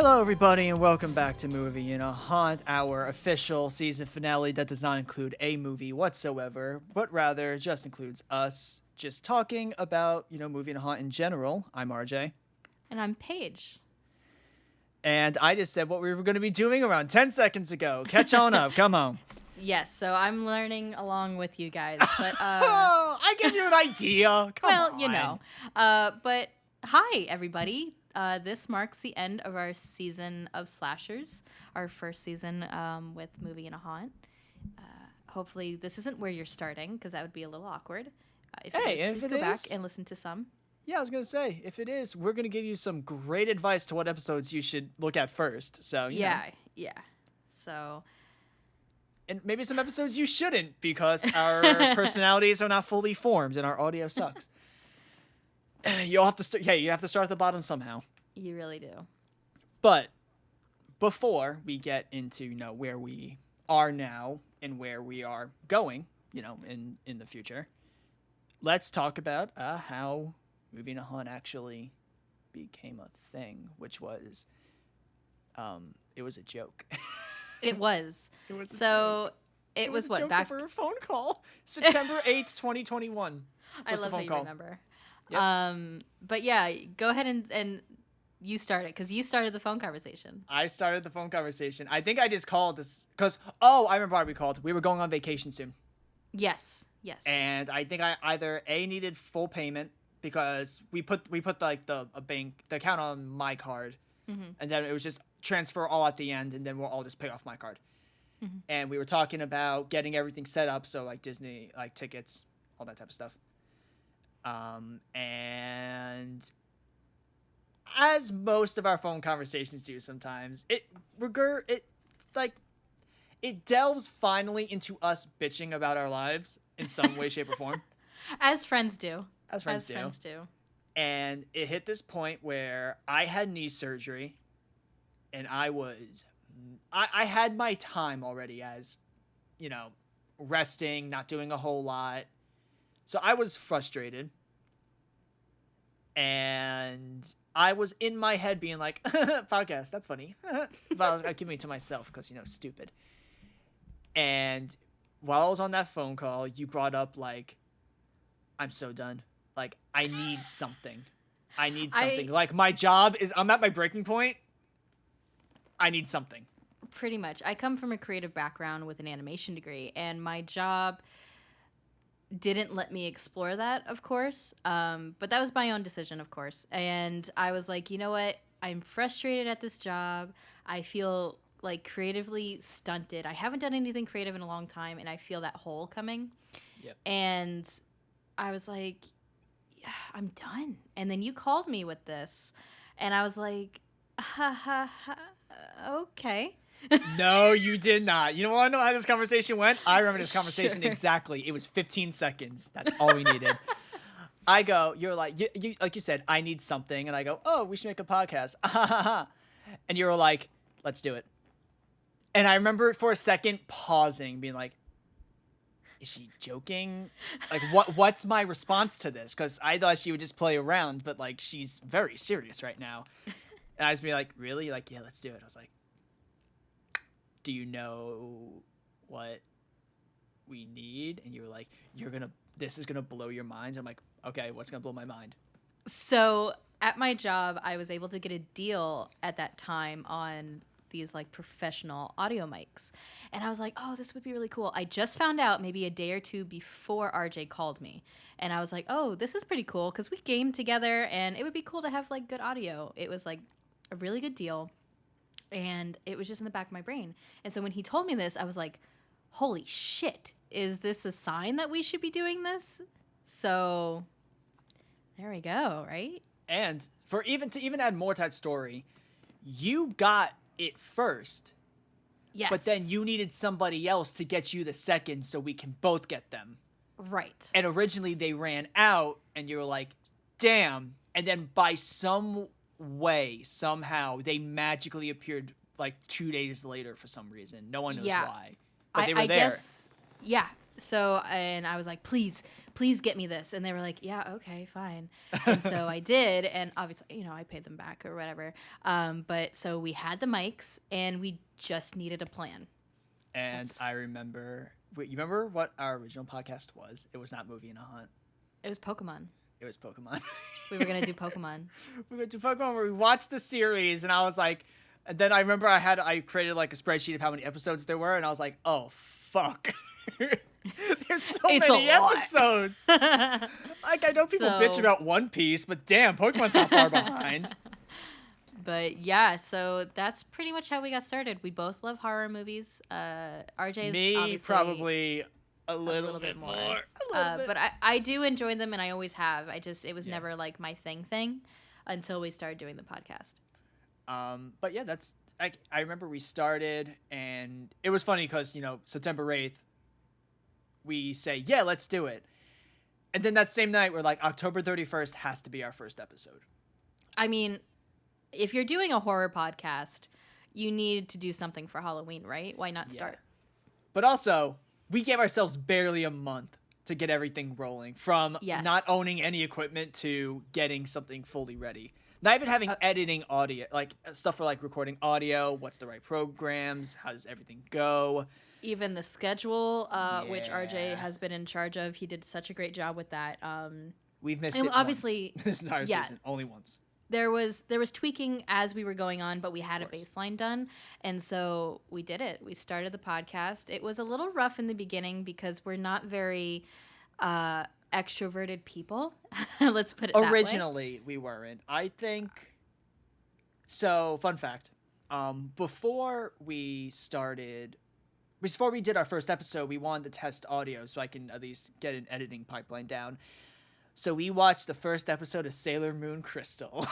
Hello, everybody, and welcome back to Movie in a Haunt, our official season finale that does not include a movie whatsoever, but rather just includes us just talking about, Movie in a Haunt in general. I'm RJ. And I'm Paige. And I just said what we were going to be doing around 10 seconds ago. Catch on up. Come on. Yes, so I'm learning along with you guys. But I give you an idea. Come on. But hi, everybody. This marks the end of our season of slashers, our first season with Movie in a Haunt. Hopefully this isn't where you're starting, because that would be a little awkward. If please go back and listen to some. Yeah, I was going to say, if it is, we're going to give you some great advice to what episodes you should look at first. So, Yeah. So... And maybe some episodes you shouldn't, because our personalities are not fully formed and our audio sucks. You'll have to you have to start at the bottom somehow. You really do. But before we get into, where we are now and where we are going, in the future, let's talk about how Movie in a Haunt actually became a thing, which was it was a joke. It was. It was so it was a what joke back over a phone call, September 8th, 2021. I love that you remember. Yep. But yeah, go ahead and you start it, because you started the phone conversation. I started the phone conversation. I think I just called this because I remember why we called. We were going on vacation soon. Yes. And I think I either needed full payment because we put like the account on my card, and then it was just transfer all at the end, and then we'll all just pay off my card. And we were talking about getting everything set up, so like Disney, like tickets, all that type of stuff. And as most of our phone conversations do sometimes, it delves finally into us bitching about our lives in some way, shape, or form. As friends do. As friends do. And it hit this point where I had knee surgery, and I had my time already as, resting, not doing a whole lot. So I was frustrated. And I was in my head being like, podcast, that's funny. But I was giving it to myself because, stupid. And while I was on that phone call, you brought up, like, I'm so done. Like, I need something. Like, my job is, I'm at my breaking point. I need something. Pretty much. I come from a creative background with an animation degree, and my job didn't let me explore that, of course. But that was my own decision, of course. And I was like, you know what? I'm frustrated at this job. I feel like creatively stunted. I haven't done anything creative in a long time, and I feel that hole coming. Yep. And I was like, yeah, I'm done. And then you called me with this, and I was like, okay. No, you did not. You want to know how this conversation went? I remember this conversation exactly. It was 15 seconds. That's all we needed. I go, you're like, you like you said, I need something. And I go, oh, we should make a podcast. And you were like, let's do it. And I remember for a second pausing, being like, is she joking? Like, what's my response to this? Because I thought she would just play around, but like, she's very serious right now. And I was be like, really? Like, yeah, let's do it. I was like, do you know what we need? And you were like, this is gonna blow your mind. I'm like, okay, what's gonna blow my mind? So at my job, I was able to get a deal at that time on these like professional audio mics. And I was like, oh, this would be really cool. I just found out maybe a day or two before RJ called me. And I was like, oh, this is pretty cool, because we gamed together and it would be cool to have like good audio. It was like a really good deal. And it was just in the back of my brain. And so when he told me this, I was like, holy shit, is this a sign that we should be doing this? So there we go, right? And to even add more to that story, you got it first. Yes. But then you needed somebody else to get you the second so we can both get them. Right. And originally they ran out and you were like, damn. And then by some way, somehow, they magically appeared like 2 days later for some reason. No one knows why. But they were there. Guess, yeah. So, and I was like, please please get me this. And they were like, yeah, okay, fine. And so I did. And obviously, I paid them back or whatever. But so we had the mics and we just needed a plan. And I remember, you remember what our original podcast was? It was not Movie and a Hunt. It was Pokemon. It was Pokemon. We were going to do Pokemon. We went to Pokemon where we watched the series, and I was like, and then I remember I created like a spreadsheet of how many episodes there were, and I was like, oh, fuck. There's so many episodes. Like, I know people bitch about One Piece, but damn, Pokemon's not far behind. But yeah, so that's pretty much how we got started. We both love horror movies. RJ is obviously probably a little bit more. But I do enjoy them, and I always have. It was never like my thing until we started doing the podcast. But yeah, I remember we started, and it was funny because, September 8th, we say, yeah, let's do it. And then that same night, we're like, October 31st has to be our first episode. I mean, if you're doing a horror podcast, you need to do something for Halloween, right? Why not start? But also, we gave ourselves barely a month to get everything rolling, from not owning any equipment to getting something fully ready. Not even having editing audio, like stuff for like recording audio, what's the right programs, how does everything go? Even the schedule, which RJ has been in charge of. He did such a great job with that. We've missed it obviously once. This entire season, only once. There was tweaking as we were going on, but we had a baseline done. And so we did it. We started the podcast. It was a little rough in the beginning because we're not very extroverted people. Let's put it that way. Originally, we weren't. I think... So, fun fact. Before we did our first episode, we wanted to test audio so I can at least get an editing pipeline down. So we watched the first episode of Sailor Moon Crystal.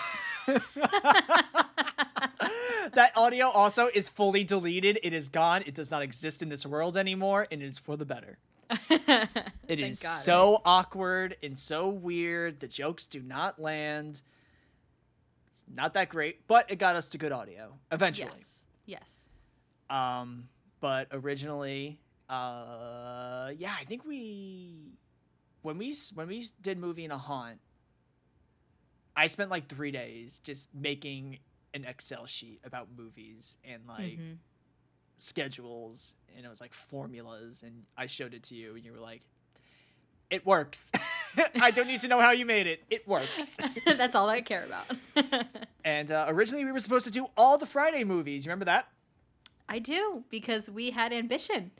That audio also is fully deleted. It is gone. It does not exist in this world anymore, and it is for the better. It is so awkward and so weird. The jokes do not land. It's not that great, but it got us to good audio eventually. Yes. But originally, I think when we did Movie and a Haunt, I spent like 3 days just making an Excel sheet about movies and like schedules, and it was like formulas, and I showed it to you, and you were like, it works. I don't need to know how you made it. It works. That's all I care about. And originally we were supposed to do all the Friday movies. You remember that? I do, because we had ambition.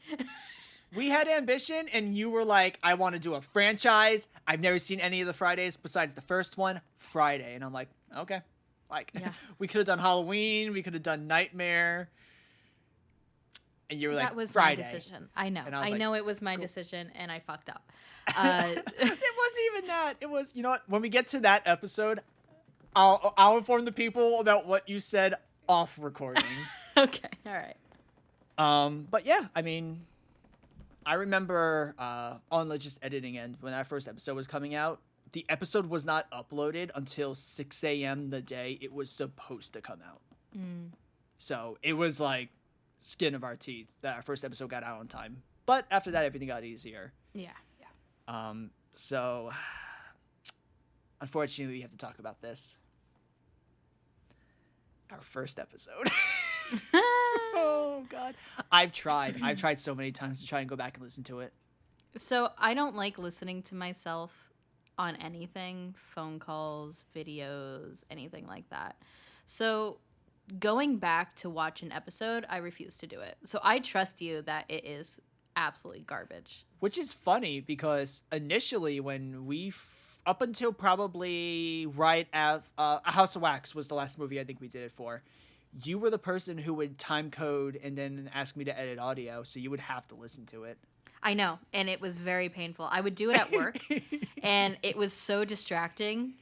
We had ambition, and you were like, I want to do a franchise. I've never seen any of the Fridays besides the first one, Friday. And I'm like, okay. Like, we could have done Halloween. We could have done Nightmare. And you were like, that was Friday. My decision. I know. I know it was my decision, and I fucked up. It wasn't even that. It was, you know what? When we get to that episode, I'll inform the people about what you said off recording. Okay. All right. But yeah, I mean... I remember on the just editing end, when that first episode was coming out, the episode was not uploaded until 6 a.m. the day it was supposed to come out. So it was like skin of our teeth that our first episode got out on time. But after that, everything got easier. Yeah. So unfortunately, we have to talk about this. Our first episode. Oh God. I've tried so many times to try and go back and listen to it. So I don't like listening to myself on anything, phone calls, videos, anything like that. So going back to watch an episode, I refuse to do it. So I trust you that it is absolutely garbage. Which is funny because initially when up until probably right at A House of Wax was the last movie I think we did it for. You were the person who would time code and then ask me to edit audio, so you would have to listen to it. I know, and it was very painful. I would do it at work, and it was so distracting,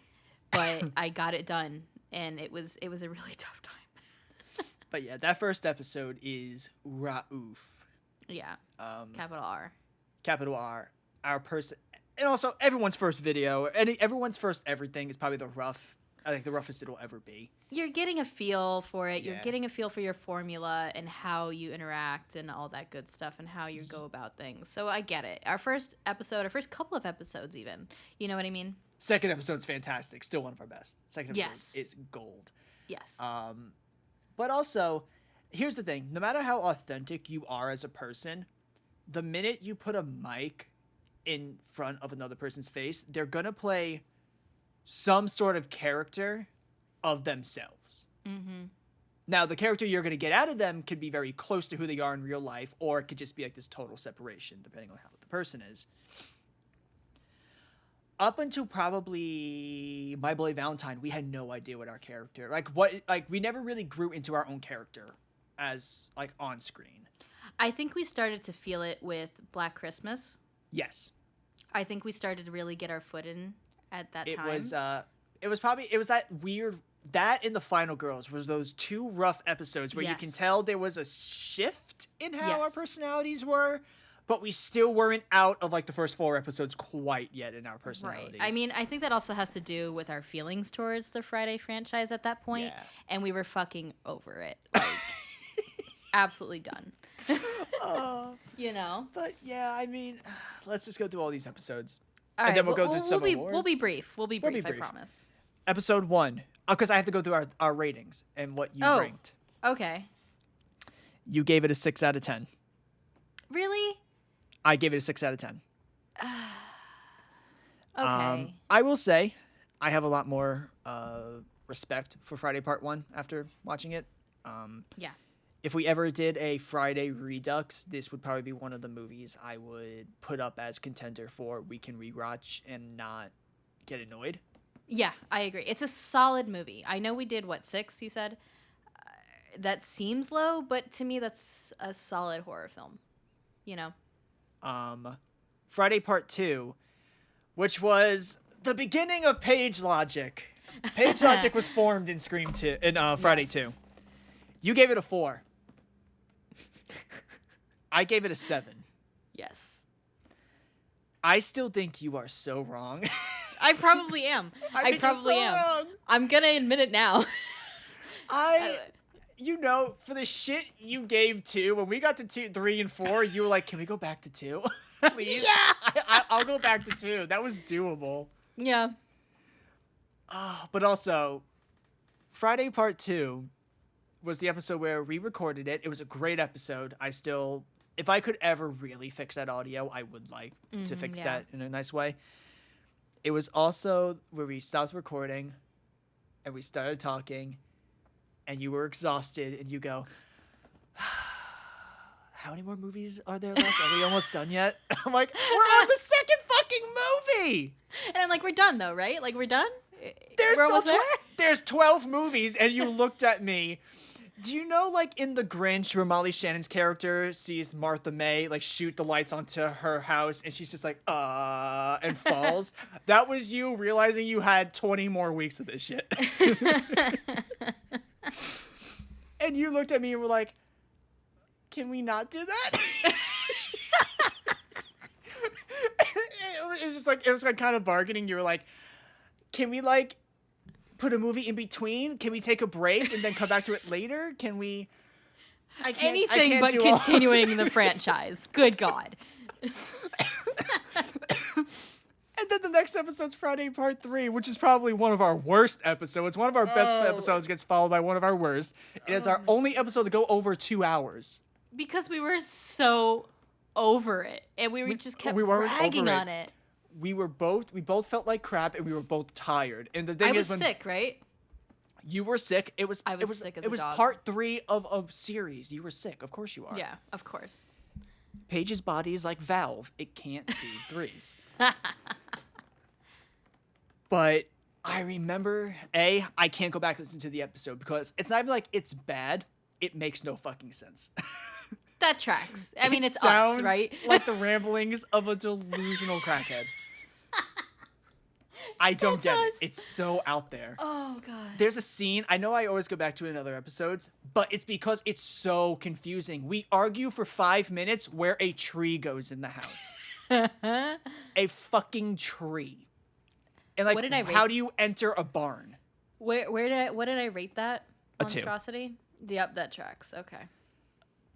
but I got it done, and it was a really tough time. But yeah, that first episode is Raouf. Yeah, capital R. Capital R. Our person, and also everyone's first video, everyone's first everything is probably the rough. like the roughest it'll ever be. You're getting a feel for it. You're Yeah. getting a feel for your formula and how you interact and all that good stuff and how you go about things. So I get it. Our first couple of episodes even. You know what I mean? Second episode's fantastic. Still one of our best. Second episode is gold. Yes. But also, here's the thing. No matter how authentic you are as a person, the minute you put a mic in front of another person's face, they're going to play some sort of character of themselves. Mm-hmm. Now, the character you're going to get out of them could be very close to who they are in real life, or it could just be like this total separation, depending on how the person is. Up until probably My Bloody Valentine, we had no idea what our character, we never really grew into our own character as, like, on screen. I think we started to feel it with Black Christmas. Yes. I think we started to really get our foot in at that time. It was that weird, that and The Final Girls was those two rough episodes where you can tell there was a shift in how our personalities were, but we still weren't out of like the first 4 episodes quite yet in our personalities. Right. I mean, I think that also has to do with our feelings towards the Friday franchise at that point, and we were fucking over it. Like, absolutely done. You know? But yeah, I mean, let's just go through all these episodes. All and right, then we'll go through some awards. We'll be brief. We'll be brief, I promise. Episode 1. Because I have to go through our ratings and what you ranked. Okay. You gave it a 6 out of 10. Really? I gave it a 6 out of 10. Okay. I will say, I have a lot more respect for Friday Part 1 after watching it. Yeah. If we ever did a Friday Redux, this would probably be one of the movies I would put up as contender for we can rewatch and not get annoyed. Yeah, I agree. It's a solid movie. I know we did, 6, you said? That seems low, but to me, that's a solid horror film. You know? Friday Part 2, which was the beginning of Paige Logic. Paige Logic was formed in Friday 2. You gave it a 4. I gave it a 7. Yes. I still think you are so wrong. I probably am. I probably am. Wrong. I'm gonna admit it now. For the shit you gave 2, when we got to 2, 3, and 4, you were like, "Can we go back to 2, please?" Yeah. I'll go back to 2. That was doable. Yeah. But also, Friday Part 2 was the episode where we recorded it. It was a great episode. If I could ever really fix that audio, I would like to fix that in a nice way. It was also where we stopped recording and we started talking and you were exhausted and you go, "How many more movies are there left? Are we almost done yet?" I'm like, "We're on the second fucking movie." And I'm like, "We're done though, right? Like we're done?" We're almost there? There's 12 movies and you looked at me. Do you know, like, in The Grinch, where Molly Shannon's character sees Martha May, like, shoot the lights onto her house, and she's just like, and falls? That was you realizing you had 20 more weeks of this shit. And you looked at me and were like, "Can we not do that?" It was like kind of bargaining. You were like, "Can we, like, put a movie in between? Can we take a break and then come back to it later? Can we?" Anything but continuing the franchise. Good God. And then the next episode's Friday Part 3, which is probably one of our worst episodes. One of our best episodes gets followed by one of our worst. It is our only episode to go over 2 hours. Because we were so over it. And we just kept bragging on it. We both felt like crap and we were both tired. And the thing I was sick, right? You were sick. I was sick as a dog. It was part 3 of a series. You were sick. Of course you are. Yeah, of course. Paige's body is like Valve. It can't do 3s. But I remember, I can't go back and listen to the episode because it's not even like it's bad. It makes no fucking sense. That tracks. I mean, it's us, right? Like the ramblings of a delusional crackhead. I don't get it. It's so out there. Oh, God. There's a scene, I know I always go back to it in other episodes, but it's because it's so confusing. We argue for 5 minutes where a tree goes in the house. A fucking tree. And like, what did I rate? How do you enter a barn? What did I rate that? A 2. Monstrosity? Yep, that tracks. Okay.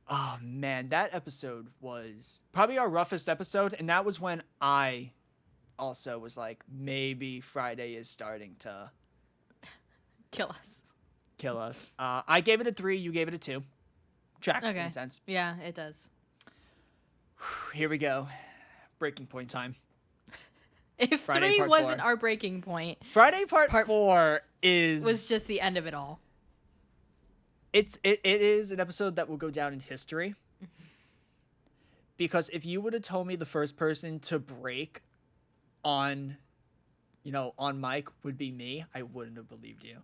Oh man, that episode was probably our roughest episode, and that was when I also was like, maybe Friday is starting to Kill us. kill us. I gave it a 3, you gave it a 2. Tracks in Okay. a sense. Yeah, it does. Here we go. Breaking point time. If Friday 3 part wasn't 4. our breaking point, Friday part 4 was just the end of it all. It is an episode that will go down in history. Because if you would have told me the first person to break on mic would be me, I wouldn't have believed you.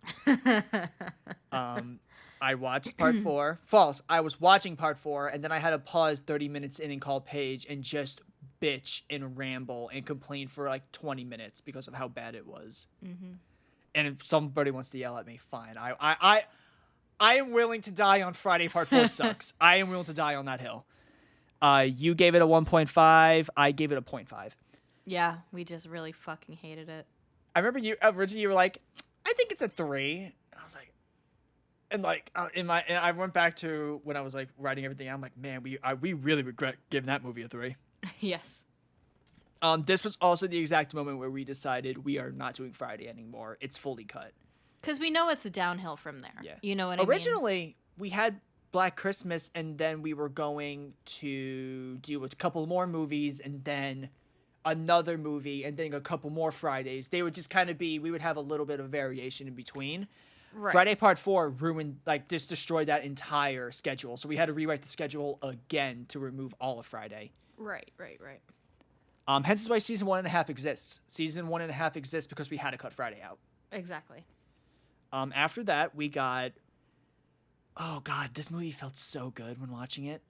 I watched part 4. False. I was watching part 4, and then I had to pause 30 minutes in and call Paige and just bitch and ramble and complain for like 20 minutes because of how bad it was. Mm-hmm. And if somebody wants to yell at me, fine. I am willing to die on Friday part 4 sucks. I am willing to die on that hill. You gave it a 1.5. I gave it a 0.5. Yeah, we just really fucking hated it. I remember you originally you were like, I think it's a 3. And I was like, and I went back to when I was like writing everything. I'm like, man, we really regret giving that movie a 3. Yes. This was also the exact moment where we decided we are not doing Friday anymore. It's fully cut. Because we know it's a downhill from there. Yeah. You know what I mean? Originally, we had Black Christmas, and then we were going to do a couple more movies, and then another movie, and then a couple more Fridays. They would just kind of we would have a little bit of variation in between. Right. Friday part 4 ruined, just destroyed that entire schedule. So we had to rewrite the schedule again to remove all of Friday. Right. Hence is why season 1.5 exists. Season 1.5 exists because we had to cut Friday out. Exactly. After that, we got... Oh, God, this movie felt so good when watching it.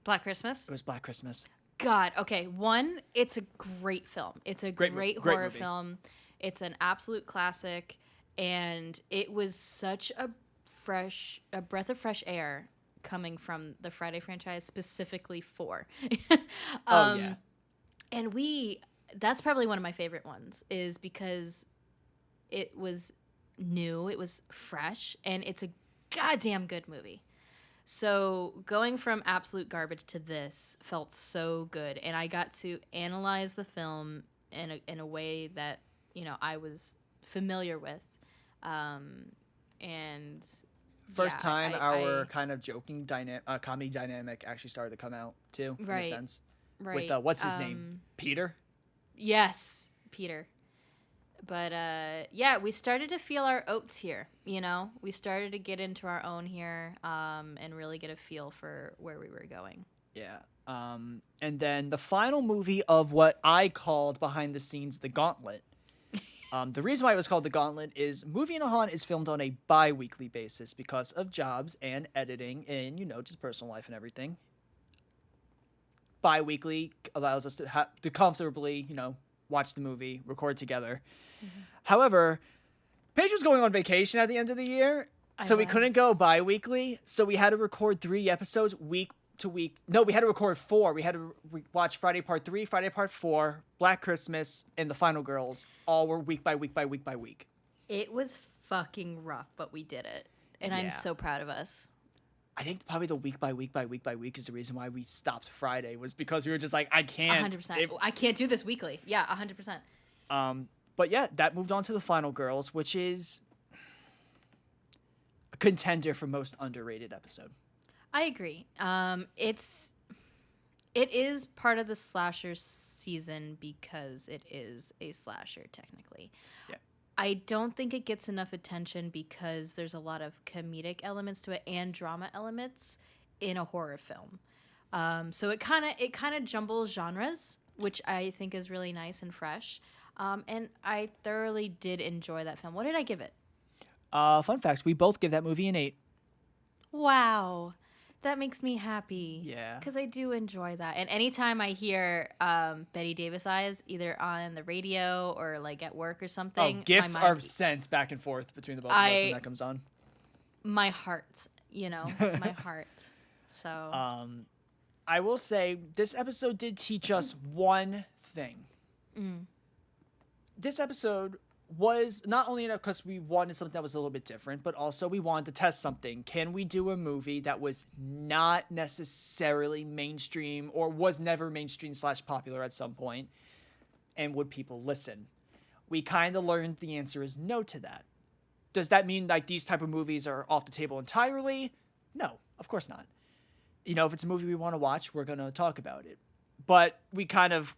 Black Christmas? It was Black Christmas. God, okay. One, it's a great film. It's a great horror movie. film. It's an absolute classic. And it was such a breath of fresh air coming from the Friday franchise, specifically 4. Oh, yeah. And that's probably one of my favorite ones, is because it was new, it was fresh, and it's a goddamn good movie. So going from absolute garbage to this felt so good, and I got to analyze the film in a way that, I was familiar with. And First time our kind of joking comedy dynamic actually started to come out too, in a sense. Right. With what's his name? Peter? Yes, Peter. But we started to feel our oats here, We started to get into our own here, and really get a feel for where we were going. Yeah. And then the final movie of what I called behind the scenes The Gauntlet. The reason why it was called The Gauntlet is Movie and a Haunt is filmed on a bi-weekly basis because of jobs and editing and, just personal life and everything. Bi-weekly allows us to comfortably, watch the movie, record together. Mm-hmm. However, Paige was going on vacation at the end of the year, so we couldn't go bi-weekly, so we had to record 3 episodes week to week. No, we had to record 4. We had to watch Friday part 3, Friday part 4, Black Christmas, and The Final Girls. All were week by week by week by week. It was fucking rough, but we did it. And I'm so proud of us. I think probably the week by week by week by week is the reason why we stopped Friday, was because we were just like, I can't. 100%. I can't do this weekly. Yeah, 100%. But yeah, that moved on to The Final Girls, which is a contender for most underrated episode. I agree. It is part of the slasher season because it is a slasher technically. Yeah. I don't think it gets enough attention because there's a lot of comedic elements to it and drama elements in a horror film. So it kind of jumbles genres, which I think is really nice and fresh. And I thoroughly did enjoy that film. What did I give it? Fun fact, we both give that movie an 8. Wow. That makes me happy. Yeah. Because I do enjoy that. And anytime I hear Betty Davis eyes, either on the radio or like at work or something. Oh, gifts are sent back and forth between the both of us when that comes on. My heart, my heart. So. I will say this episode did teach us one thing. Mm. This episode was not only because we wanted something that was a little bit different, but also we wanted to test something. Can we do a movie that was not necessarily mainstream or was never mainstream / popular at some point, and would people listen? We kind of learned the answer is no to that. Does that mean like these type of movies are off the table entirely? No, of course not. You know, if it's a movie we want to watch, we're going to talk about it. But we kind of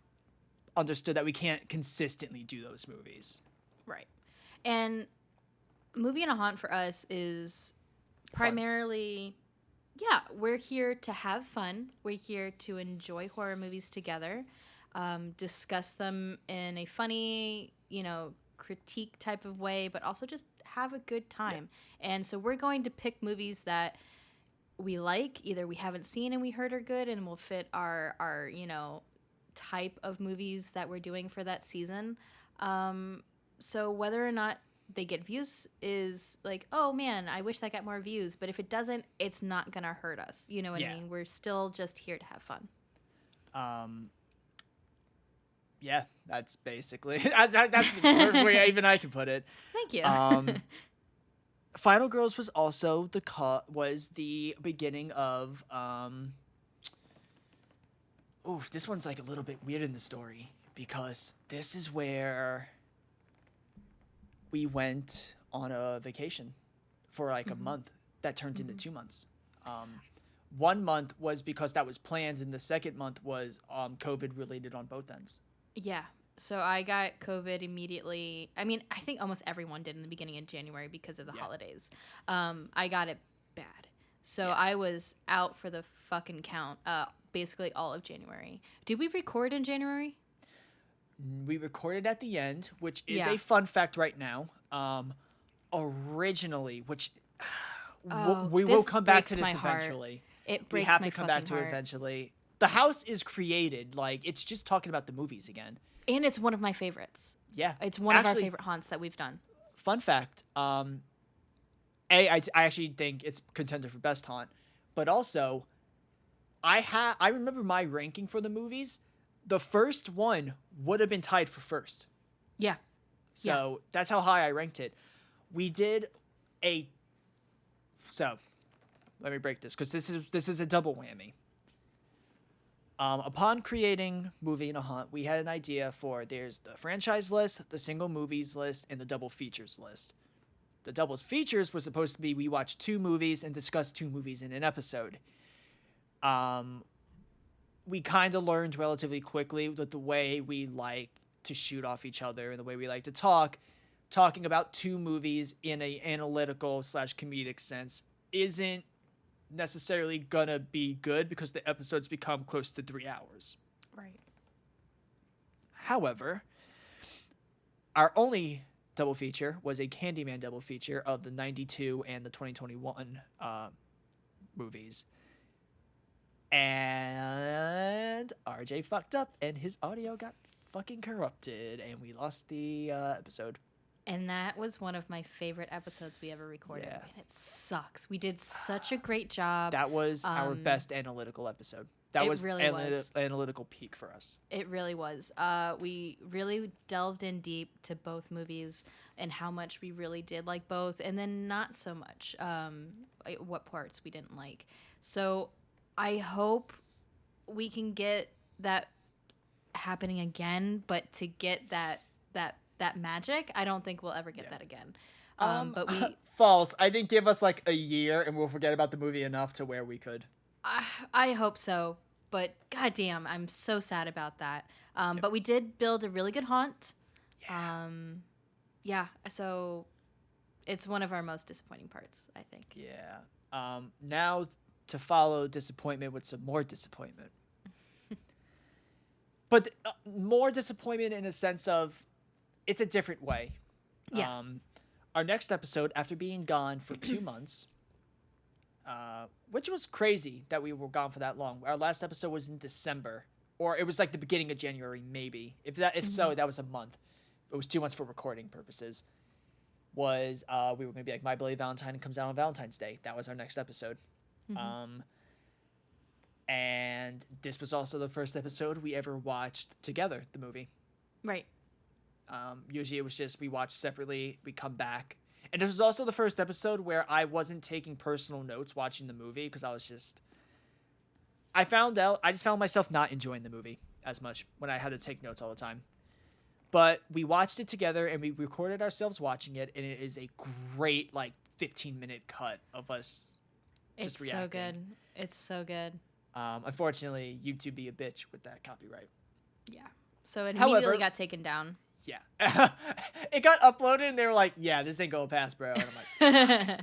understood that we can't consistently do those movies. Right. And Movie and a Haunt for us is primarily, we're here to have fun. We're here to enjoy horror movies together, discuss them in a funny, critique type of way, but also just have a good time. Yeah. And so we're going to pick movies that we like, either we haven't seen and we heard are good and will fit our type of movies that we're doing for that season. So whether or not they get views is like, oh man, I wish that got more views. But if it doesn't, it's not going to hurt us. You know what I mean? We're still just here to have fun. Yeah, that's basically, that's the perfect way even I can put it. Thank you. Final Girls was also the beginning of, this one's like a little bit weird in the story because this is where we went on a vacation for like a month that turned into 2 months. 1 month was because that was planned, and the second month was COVID related on both ends. Yeah. So I got COVID immediately. I mean, I think almost everyone did in the beginning of January because of the holidays. I got it bad. So I was out for the fucking count basically all of January. Did we record in January? We recorded at the end, which is a fun fact right now. Originally, which we will come back to this eventually. It breaks my fucking heart. We have to come back to it eventually. The house is created. Like, it's just talking about the movies again. And it's one of my favorites. Yeah. It's one of our favorite haunts that we've done. Fun fact. I actually think it's contender for best haunt. But also, I remember my ranking for the movies. The first one would have been tied for first. Yeah. So that's how high I ranked it. We did so let me break this because this is a double whammy. Upon creating Movie and a Haunt, we had an idea for there's the franchise list, the single movies list, and the double features list. The double features was supposed to be we watch 2 movies and discuss 2 movies in an episode. We kind of learned relatively quickly that the way we like to shoot off each other and the way we like to talking about 2 movies in a analytical / comedic sense isn't necessarily gonna be good because the episodes become close to 3 hours. Right. However, our only double feature was a Candyman double feature of the 92 and the 2021 movies. And RJ fucked up and his audio got fucking corrupted and we lost the episode. And that was one of my favorite episodes we ever recorded. Yeah. And it sucks. We did such a great job. That was our best analytical episode. That was really analytical peak for us. It really was. We really delved in deep to both movies and how much we really did like both, and then not so much what parts we didn't like. So I hope we can get that happening again, but to get that magic, I don't think we'll ever get that again. But we false. I think give us like a year and we'll forget about the movie enough to where we could. I hope so, but goddamn, I'm so sad about that. But we did build a really good haunt. So it's one of our most disappointing parts, I think. Yeah. Now to follow disappointment with some more disappointment. But more disappointment in a sense of it's a different way. Yeah. Our next episode, after being gone for 2 months, which was crazy that we were gone for that long. Our last episode was in December, or it was like the beginning of January, maybe. If so, that was a month. It was 2 months for recording purposes. We were going to be like My Bloody Valentine comes out on Valentine's Day. That was our next episode. And this was also the first episode we ever watched together, the movie. Right. Usually it was just we watch separately, we come back. And this was also the first episode where I wasn't taking personal notes watching the movie because I just found myself not enjoying the movie as much when I had to take notes all the time. But we watched it together and we recorded ourselves watching it, and it is a great 15-minute cut of us just reacting. It's so good. It's so good. Unfortunately, YouTube be a bitch with that copyright. Yeah. So it immediately However, got taken down. Yeah. It got uploaded and they were like, yeah, this ain't going past, bro. And I'm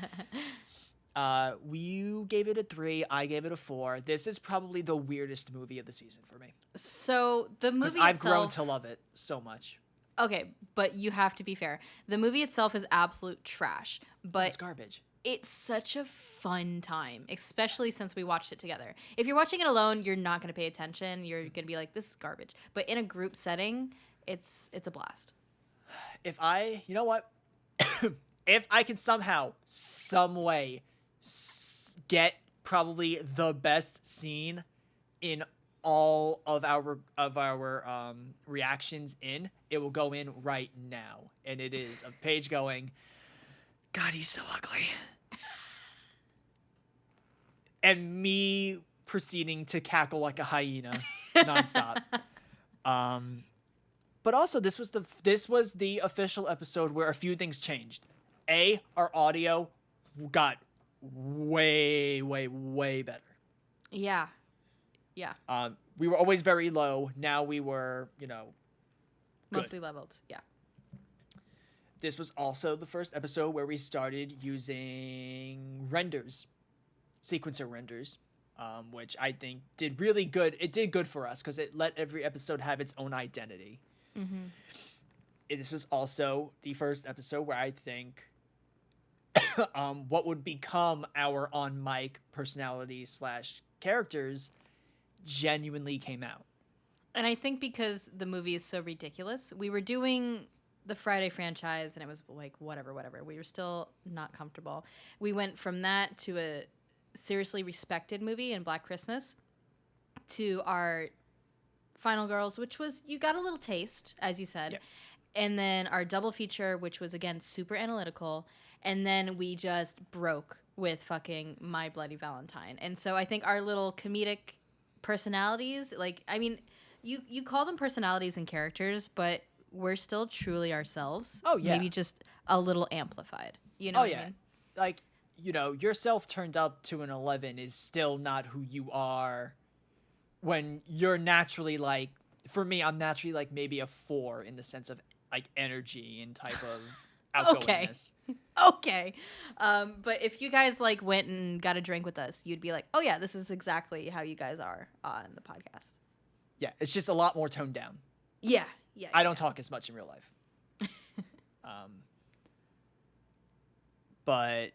like, you gave it a 3. I gave it a 4. This is probably the weirdest movie of the season for me. So the movie itself... I've grown to love it so much. Okay, but you have to be fair. The movie itself is absolute trash, but it's garbage. It's such a fun time, especially since we watched it together. If you're watching it alone, you're not going to pay attention. You're going to be like, this is garbage. But in a group setting, it's a blast. You know what? If I can somehow, some way, get probably the best scene in all of our reactions in, it will go in right now, and it is of Paige going, God, he's so ugly, and me proceeding to cackle like a hyena nonstop. But also this was the official episode where a few things changed. Our audio got way, way, way better. Yeah. Yeah. We were always very low. Now we were, good. Mostly leveled. Yeah. This was also the first episode where we started using renders, sequencer renders, which I think did really good. It did good for us because it let every episode have its own identity. Mm-hmm. This was also the first episode where I think what would become our on mic personalities / characters genuinely came out. And I think because the movie is so ridiculous, we were doing the Friday franchise and it was like whatever. We were still not comfortable. We went from that to a seriously respected movie in Black Christmas to our Final Girls, which was, you got a little taste, as you said. Yeah. And then our double feature, which was, again, super analytical. And then we just broke with fucking My Bloody Valentine. And so I think our little comedic personalities, you call them personalities and characters, but we're still truly ourselves. Oh, yeah. Maybe just a little amplified. You know what I mean? Yourself turned up to an 11 is still not who you are when you're naturally for me, I'm naturally maybe a 4 in the sense of energy and type of outgoingness. Okay. But if you guys went and got a drink with us, you'd be like, oh yeah, this is exactly how you guys are on the podcast. Yeah, it's just a lot more toned down. Yeah. I don't talk as much in real life. But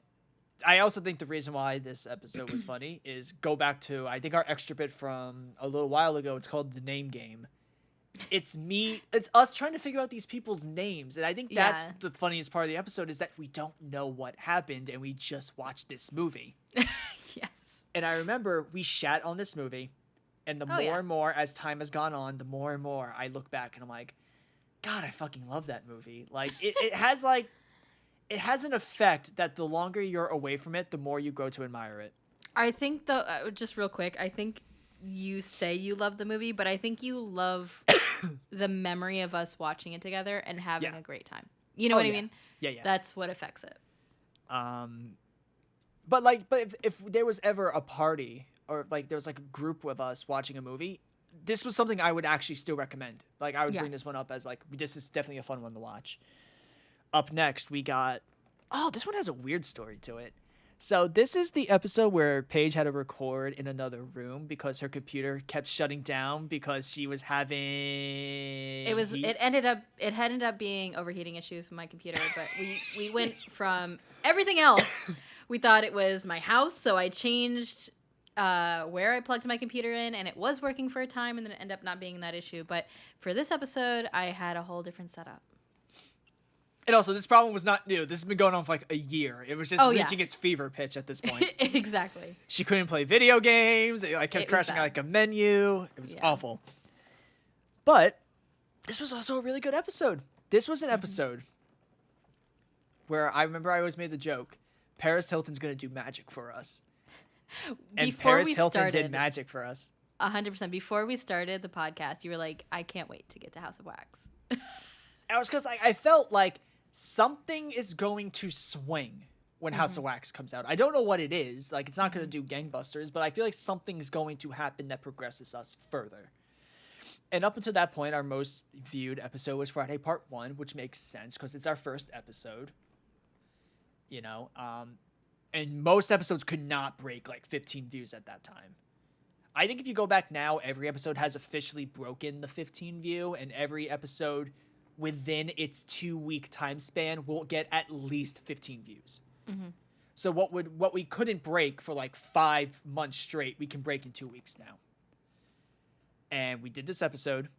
I also think the reason why this episode was funny is go back to, I think, our extra bit from a little while ago. It's called The Name Game. It's us trying to figure out these people's names. And I think that's the funniest part of the episode is that we don't know what happened and we just watched this movie. Yes. And I remember we shat on this movie, and the more and more as time has gone on, the more and more I look back and I'm like, God, I fucking love that movie. It has an effect that the longer you're away from it, the more you grow to admire it. I think, just real quick, I think you say you love the movie, but I think you love the memory of us watching it together and having a great time. You know what I mean? Yeah. That's what affects it. But if there was ever a party or there was a group of us watching a movie, this was something I would actually still recommend. I would bring this one up as this is definitely a fun one to watch. Up next, we got... Oh, this one has a weird story to it. So this is the episode where Paige had to record in another room because her computer kept shutting down because she was having... It ended up being overheating issues with my computer, but we went from everything else. We thought it was my house, so I changed where I plugged my computer in, and it was working for a time, and then it ended up not being that issue. But for this episode, I had a whole different setup. And also, this problem was not new. This has been going on for a year. It was just reaching its fever pitch at this point. Exactly. She couldn't play video games. It kept crashing a menu. It was awful. But this was also a really good episode. This was an episode where I remember I always made the joke, Paris Hilton's going to do magic for us. And Before Paris we Hilton started, did magic for us. 100%. Before we started the podcast, you were like, I can't wait to get to House of Wax. It was because I felt like something is going to swing when House of Wax comes out. I don't know what it is. Like, it's not going to do gangbusters, but I feel like something's going to happen that progresses us further. And up until that point, our most viewed episode was Friday Part 1, which makes sense because it's our first episode. You know, and most episodes could not break like 15 views at that time. I think if you go back now, every episode has officially broken the 15 view, and every episode within its 2-week time span will get at least 15 views. So what we couldn't break for like 5 months straight, we can break in 2 weeks now. And we did this episode.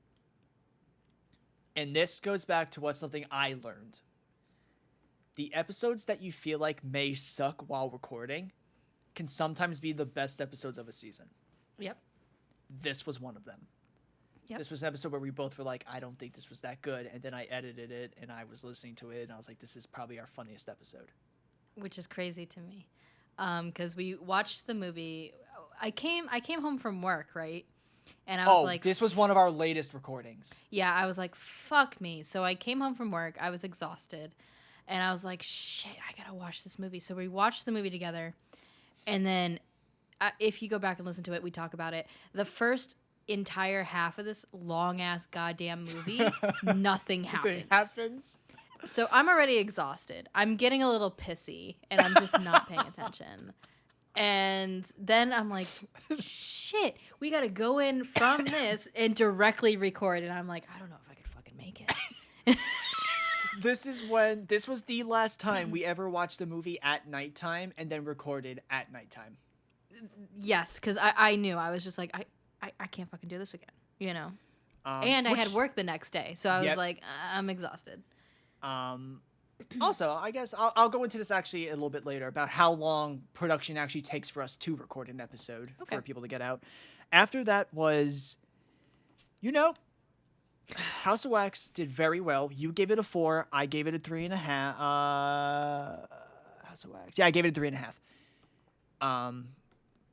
And this goes back to something I learned. The episodes that you feel like may suck while recording can sometimes be the best episodes of a season. Yep. This was one of them. Yep. This was an episode where we both were like, I don't think this was that good. And then I edited it and I was listening to it and I was like, this is probably our funniest episode. Which is crazy to me. Because we watched the movie. I came home from work, right? And I was like, this was one of our latest recordings. Yeah, I was like, fuck me. So I came home from work. I was exhausted. And I was like, shit, I gotta watch this movie. So we watched the movie together. And then if you go back and listen to it, we talk about it. The first entire half of this long-ass goddamn movie, nothing happens. So I'm already exhausted. I'm getting a little pissy. And I'm just not paying attention. And then I'm like, shit, we got to go in from this and directly record. And I'm like, I don't know if I could fucking make it. This was the last time we ever watched the movie at nighttime and then recorded at nighttime. Yes, because I knew. I was just like, I can't fucking do this again, you know? And I had work the next day. So I was like, I'm exhausted. Also, I guess I'll go into this actually a little bit later about how long production actually takes for us to record an episode for people to get out. After that was, House of Wax did very well. You gave it a 4. I gave it a 3.5. House of Wax. Yeah, I gave it a 3.5.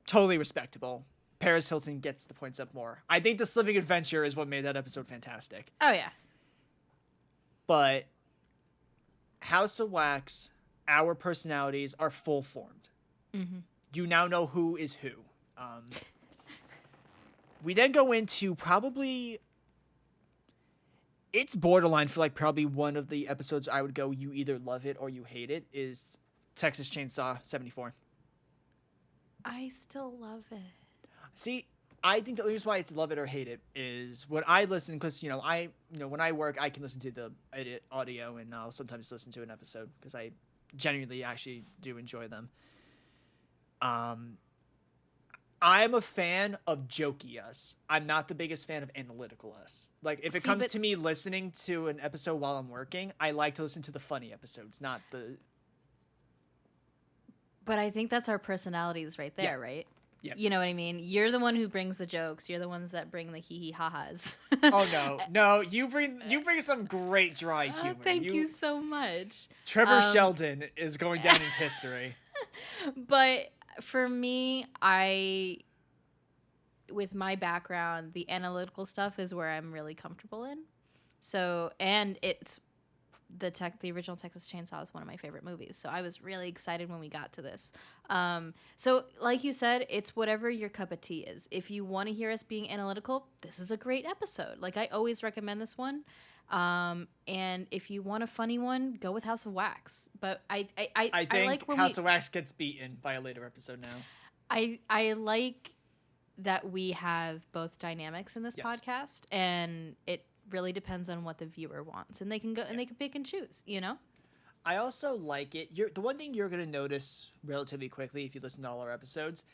Totally respectable. Paris Hilton gets the points up more. I think this living adventure is what made that episode fantastic. Oh, yeah. But House of Wax, our personalities are full formed. You now know who is who. We then go into probably, it's borderline for like probably one of the episodes I would go, you either love it or you hate it, is Texas Chainsaw 74. I still love it. See, I think the only reason why it's love it or hate it is when I listen, because when I work, I can listen to the edit audio and I'll sometimes listen to an episode because I genuinely actually do enjoy them. I'm a fan of jokey us. I'm not the biggest fan of analytical us. Like if it comes to me listening to an episode while I'm working, I like to listen to the funny episodes, not the. But I think that's our personalities right there, right? Yep. You know what I mean? You're the one who brings the jokes. You're the ones that bring the hee-hee ha-has. Oh, no. You bring some great dry humor. Thank you so much. Trevor Sheldon is going down in history. But for me, with my background, the analytical stuff is where I'm really comfortable in. So, and it's the original Texas Chainsaw is one of my favorite movies. So I was really excited when we got to this. So like you said, it's whatever your cup of tea is. If you want to hear us being analytical, this is a great episode. Like I always recommend this one. And if you want a funny one, go with House of Wax. But I think like when House of Wax gets beaten by a later episode now. I like that we have both dynamics in this podcast, and it really depends on what the viewer wants, and they can go and they can pick and choose, I also like it. The one thing you're going to notice relatively quickly if you listen to all our episodes,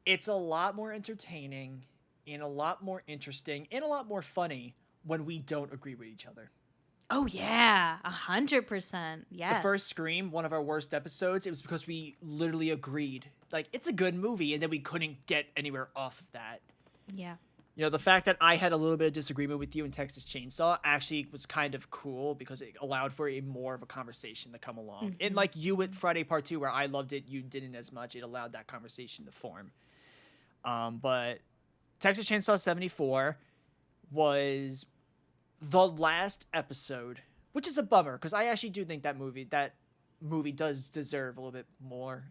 it's a lot more entertaining and a lot more interesting and a lot more funny when we don't agree with each other. Oh yeah, 100%. Yes. The first Scream, one of our worst episodes, it was because we literally agreed. Like, it's a good movie, and then we couldn't get anywhere off of that. Yeah. You know, the fact that I had a little bit of disagreement with you in Texas Chainsaw actually was kind of cool because it allowed for a more of a conversation to come along. And like you with Friday Part 2, where I loved it, you didn't as much. It allowed that conversation to form. But Texas Chainsaw 74 was the last episode, which is a bummer because I actually do think that movie does deserve a little bit more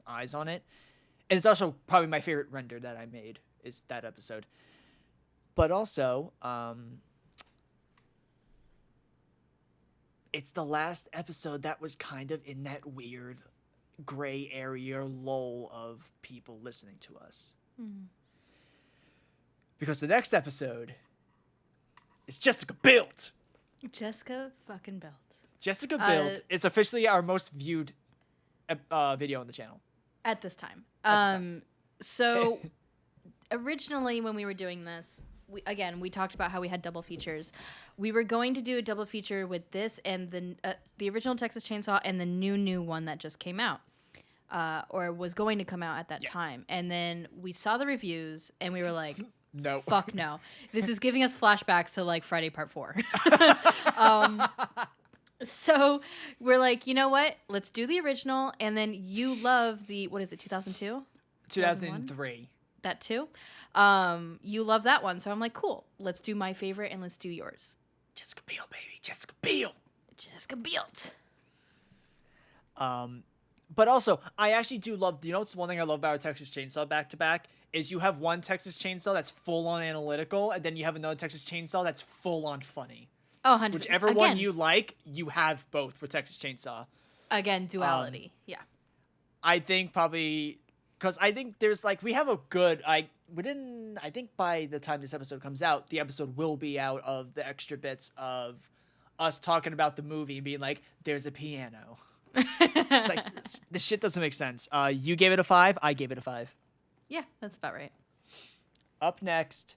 eyes on it. And it's also probably my favorite render that I made is that episode. But also, it's the last episode that was kind of in that weird gray area lull of people listening to us. Because the next episode is Jessica Built. Jessica fucking Built. Jessica Built is officially our most viewed video on the channel. At this time. So originally when we were doing this, we talked about how we had double features. We were going to do a double feature with this and the original Texas Chainsaw and the new one that just came out, or was going to come out at that time. And then we saw the reviews and we were like, no, fuck no. This is giving us flashbacks to like Friday Part 4. So we're like, you know what? Let's do the original. And then you love the, what is it, 2002? 2003. That too? You love that one. So I'm like, cool. Let's do my favorite and let's do yours. Jessica Biel, baby. Jessica Biel. Jessica Biel. But also, I actually do love, you know what's one thing I love about Texas Chainsaw back-to-back is you have one Texas Chainsaw that's full-on analytical, and then you have another Texas Chainsaw that's full-on funny. Oh, 100%. Whichever one you like, you have both for Texas Chainsaw. Again, duality. Yeah. I think probably, because I think there's like, we have a good, I think by the time this episode comes out, the episode will be out of the extra bits of us talking about the movie and being like, there's a piano. It's like, this shit doesn't make sense. You gave it a 5. I gave it a 5. Yeah, that's about right. Up next.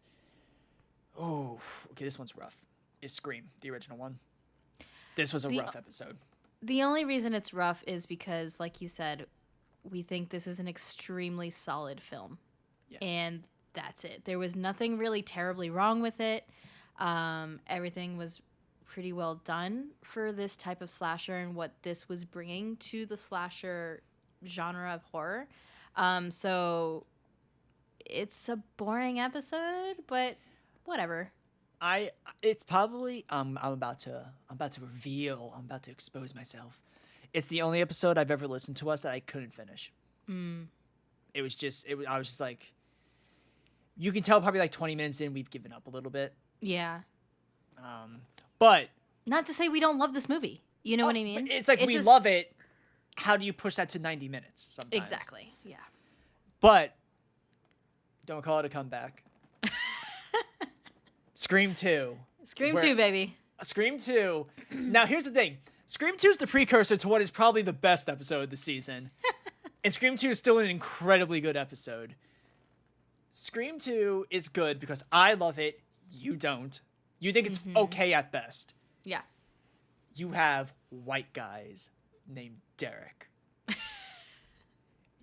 Oh, okay, this one's rough. Is Scream, the original one. This was a rough episode. The only reason it's rough is because, like you said, we think this is an extremely solid film. Yeah. And that's it. There was nothing really terribly wrong with it. Everything was pretty well done for this type of slasher and what this was bringing to the slasher genre of horror. So it's a boring episode, but whatever. It's probably I'm about to reveal, I'm about to expose myself. It's the only episode I've ever listened to us that I couldn't finish. I was just like, you can tell probably like 20 minutes in we've given up a little bit. Yeah. But not to say we don't love this movie. You know what I mean? It's like we love it. How do you push that to 90 minutes sometimes? Exactly. Yeah. But don't call it a comeback. Scream 2. Scream 2, baby. Scream 2. Now, here's the thing. Scream 2 is the precursor to what is probably the best episode of the season. And Scream 2 is still an incredibly good episode. Scream 2 is good because I love it. You don't. You think it's okay at best. Yeah. You have white guys named Derek.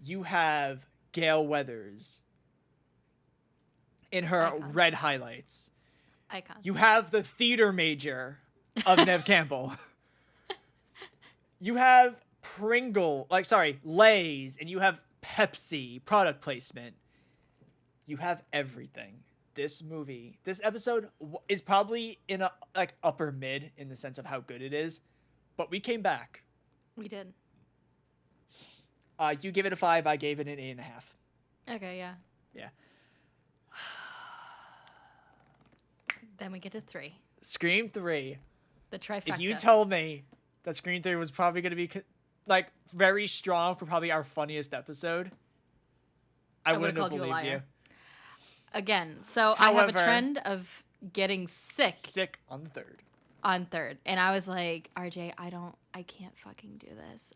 You have Gail Weathers in her red highlights. Icon. You have the theater major of Nev Campbell. You have Lay's, and you have Pepsi product placement. You have everything. This episode is probably in a like upper mid in the sense of how good it is, but we came back. We did. You gave it a 5. I gave it an 8.5. Okay, yeah. Yeah. Then we get to 3. Scream 3. The trifecta. If you told me that Scream 3 was probably going to be like very strong for probably our funniest episode, I wouldn't have believed you. Again, so However, I have a trend of getting sick. Sick on the 3rd. On 3rd. And I was like, RJ, I can't fucking do this.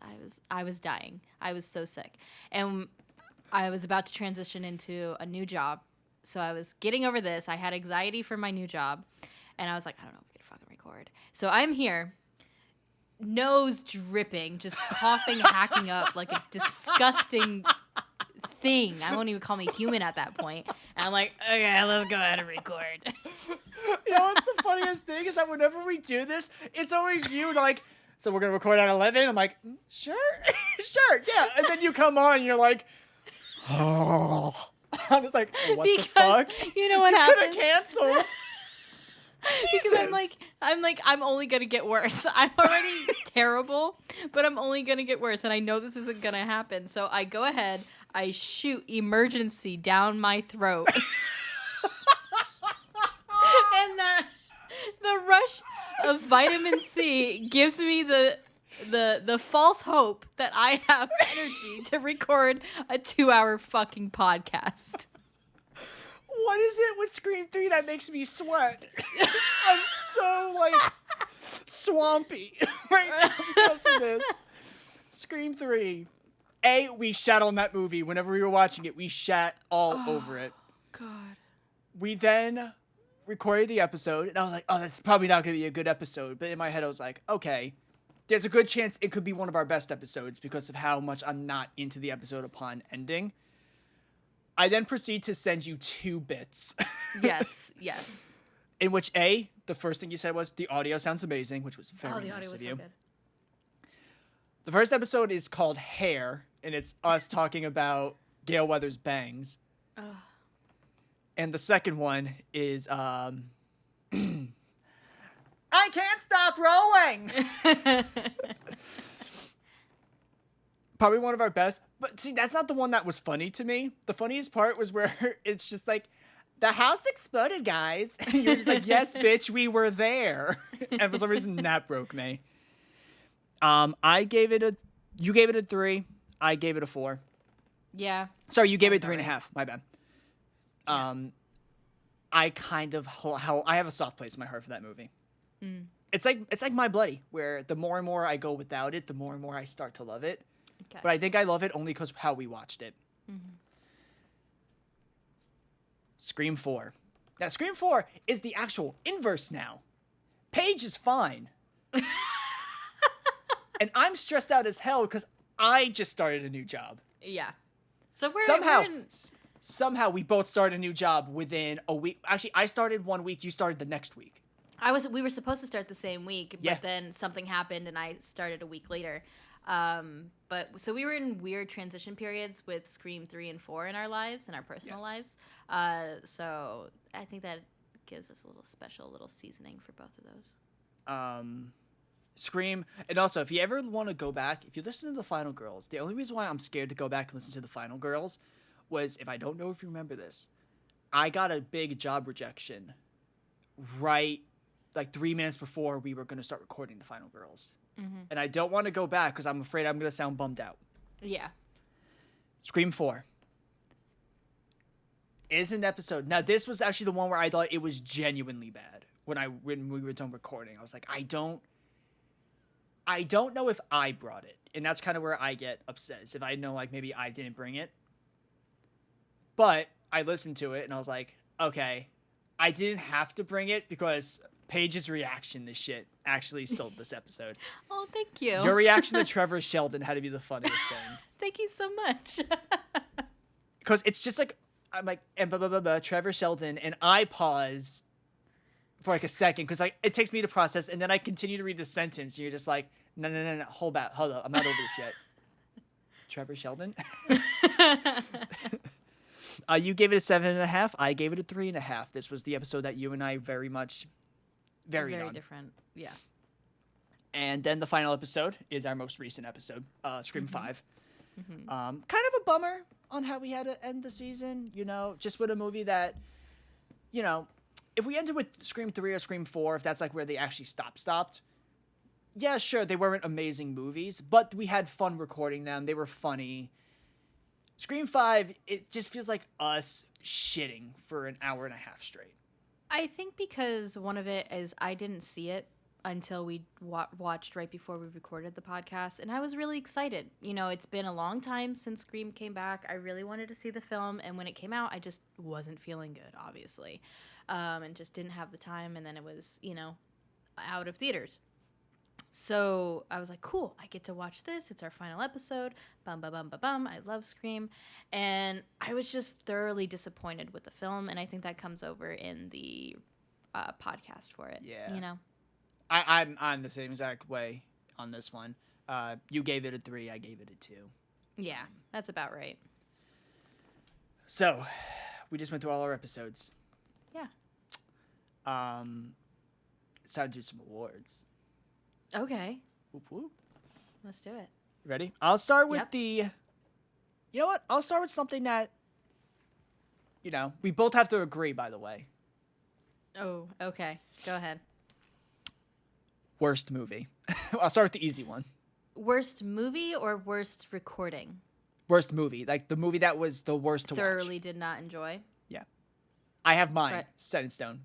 I was dying. I was so sick. And I was about to transition into a new job. So I was getting over this. I had anxiety for my new job. And I was like, I don't know if we can fucking record. So I'm here, nose dripping, just coughing, hacking up like a disgusting thing. I won't even call me human at that point. And I'm like, okay, let's go ahead and record. You know what's the funniest thing is that whenever we do this, it's always you like, so we're gonna record at 11. I'm like, sure, sure, yeah. And then you come on, and you're like, oh. I'm just like, what the fuck? You know what you happens? Could have canceled. Because I'm only gonna get worse. I'm already terrible, but I'm only gonna get worse, and I know this isn't gonna happen. So I go ahead, I shoot emergency down my throat, and the rush of vitamin C gives me the false hope that I have energy to record a 2-hour fucking podcast. What is it with Scream 3 that makes me sweat? I'm so, like, swampy right now because of this. Scream 3. We shat on that movie. Whenever we were watching it, we shat all over it. God. We then recorded the episode, and I was like, oh, that's probably not going to be a good episode. But in my head, I was like, okay, there's a good chance it could be one of our best episodes because of how much I'm not into the episode upon ending. I then proceed to send you 2 bits. Yes. In which, the first thing you said was, the audio sounds amazing, which was very the nice audio of was you. so good. The first episode is called Hair, and it's us talking about Gale Weathers' bangs. And the second one is, I can't stop rolling! Probably one of our best. But see, that's not the one that was funny to me. The funniest part was where it's just like, the house exploded, guys. And you're just like, yes, bitch, we were there. And for some reason, that broke me. You gave it a 3. I gave it a 4. Yeah. Sorry, you gave it 3.5. My bad. I kind of, I have a soft place in my heart for that movie. Mm. It's like My Bloody, where the more and more I go without it, the more and more I start to love it. Okay. But I think I love it only because of how we watched it. Mm-hmm. Scream 4. Now, Scream 4 is the actual inverse now. Paige is fine. And I'm stressed out as hell because I just started a new job. Yeah. So Somehow we both started a new job within a week. Actually, I started 1 week. You started the next week. We were supposed to start the same week, but then something happened and I started a week later. But so we were in weird transition periods with Scream 3 and 4 in our lives, in our personal lives. So I think that gives us a little special little seasoning for both of those. Scream, and also if you ever want to go back, if you listen to the Final Girls, the only reason why I'm scared to go back and listen to the Final Girls was, if I don't know if you remember this, I got a big job rejection right like 3 minutes before we were going to start recording the Final Girls. Mm-hmm. And I don't want to go back because I'm afraid I'm going to sound bummed out. Yeah. Scream 4 is an episode. Now, this was actually the one where I thought it was genuinely bad when we were done recording. I was like, I don't know if I brought it. And that's kind of where I get upset, is if I know, like, maybe I didn't bring it. But I listened to it and I was like, okay, I didn't have to bring it because Paige's reaction to shit actually sold this episode. Oh, thank you. Your reaction to Trevor Sheldon had to be the funniest thing. Thank you so much. Because it's just like, I'm like, and blah, blah, blah, blah, Trevor Sheldon, and I pause for like a second because like it takes me to process, and then I continue to read the sentence, and you're just like, no, hold up, I'm not over this yet. Trevor Sheldon? You gave it a 7.5. I gave it a 3.5. This was the episode that you and I very Very different. Yeah. And then the final episode is our most recent episode, Scream 5. Mm-hmm. Kind of a bummer on how we had to end the season, just with a movie that, if we ended with Scream 3 or Scream 4, if that's like where they actually stopped, yeah, sure, they weren't amazing movies, but we had fun recording them. They were funny. Scream 5, it just feels like us shitting for an hour and a half straight. I think because one of it is I didn't see it until we watched right before we recorded the podcast, and I was really excited. It's been a long time since Scream came back. I really wanted to see the film, and when it came out, I just wasn't feeling good, obviously, and just didn't have the time, and then it was, out of theaters. So I was like, cool, I get to watch this. It's our final episode. Bum, bum, bum, bum, bum. I love Scream. And I was just thoroughly disappointed with the film. And I think that comes over in the podcast for it. Yeah. You know? I'm the same exact way on this one. You gave it a 3. I gave it a 2. Yeah, that's about right. So, we just went through all our episodes. Yeah. It's time to do some awards. Okay. Whoop, whoop. Let's do it. Ready? I'll start with Yep. You know what? I'll start with something that, we both have to agree, by the way. Oh, okay. Go ahead. Worst movie. I'll start with the easy one. Worst movie or worst recording? Worst movie. Like the movie that was the worst to Thoroughly watch. did not enjoy. Yeah. I have mine Right. set in stone.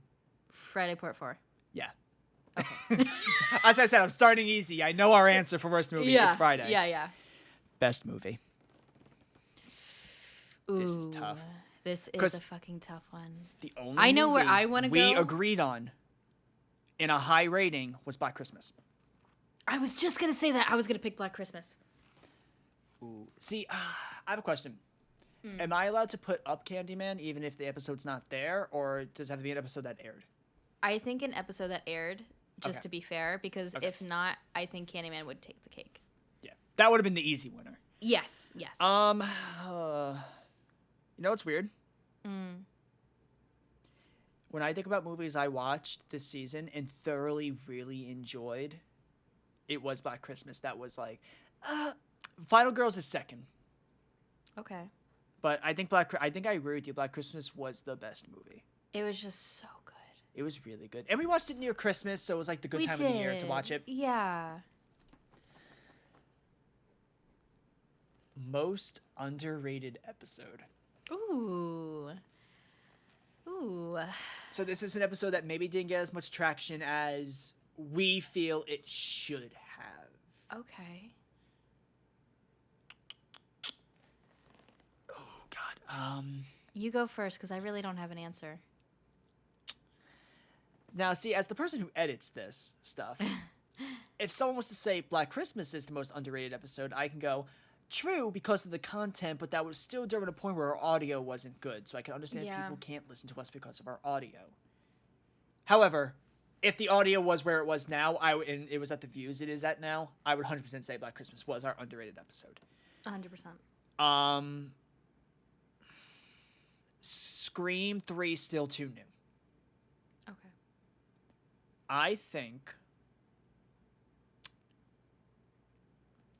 Friday Part 4. Yeah. Okay. As I said, I'm starting easy. I know our answer for worst movie. Yeah. It's Friday. Yeah. Best movie. Ooh, This is tough. This is 'Cause a fucking tough one. The only I know where movie I wanna we go. agreed on in a high rating was Black Christmas. I was just going to say that. I was going to pick Black Christmas. Ooh. See, I have a question. Am I allowed to put up Candyman even if the episode's not there, or does it have to be an episode that aired? I think an episode that aired, just Okay. to be fair, because Okay. if not, I think Candyman would take the cake. Yeah. That would have been the easy winner. Yes. You know what's weird? When I think about movies I watched this season and thoroughly really enjoyed, it was Black Christmas. That was like, Final Girls is second. Okay. But I think I agree with you. Black Christmas was the best movie. It was just so good. It was really good. And we watched it near Christmas, so it was like the good We time did. of the year to watch it. Yeah. Most underrated episode. Ooh. So this is an episode that maybe didn't get as much traction as we feel it should have. Okay. Oh God. You go first, because I really don't have an answer. Now, see, as the person who edits this stuff, if someone was to say Black Christmas is the most underrated episode, I can go, true, because of the content, but that was still during a point where our audio wasn't good, so I can understand Yeah. people can't listen to us because of our audio. However, if the audio was where it was now, and it was at the views it is at now, I would 100% say Black Christmas was our underrated episode. 100%. Scream 3 still too new. Okay. I think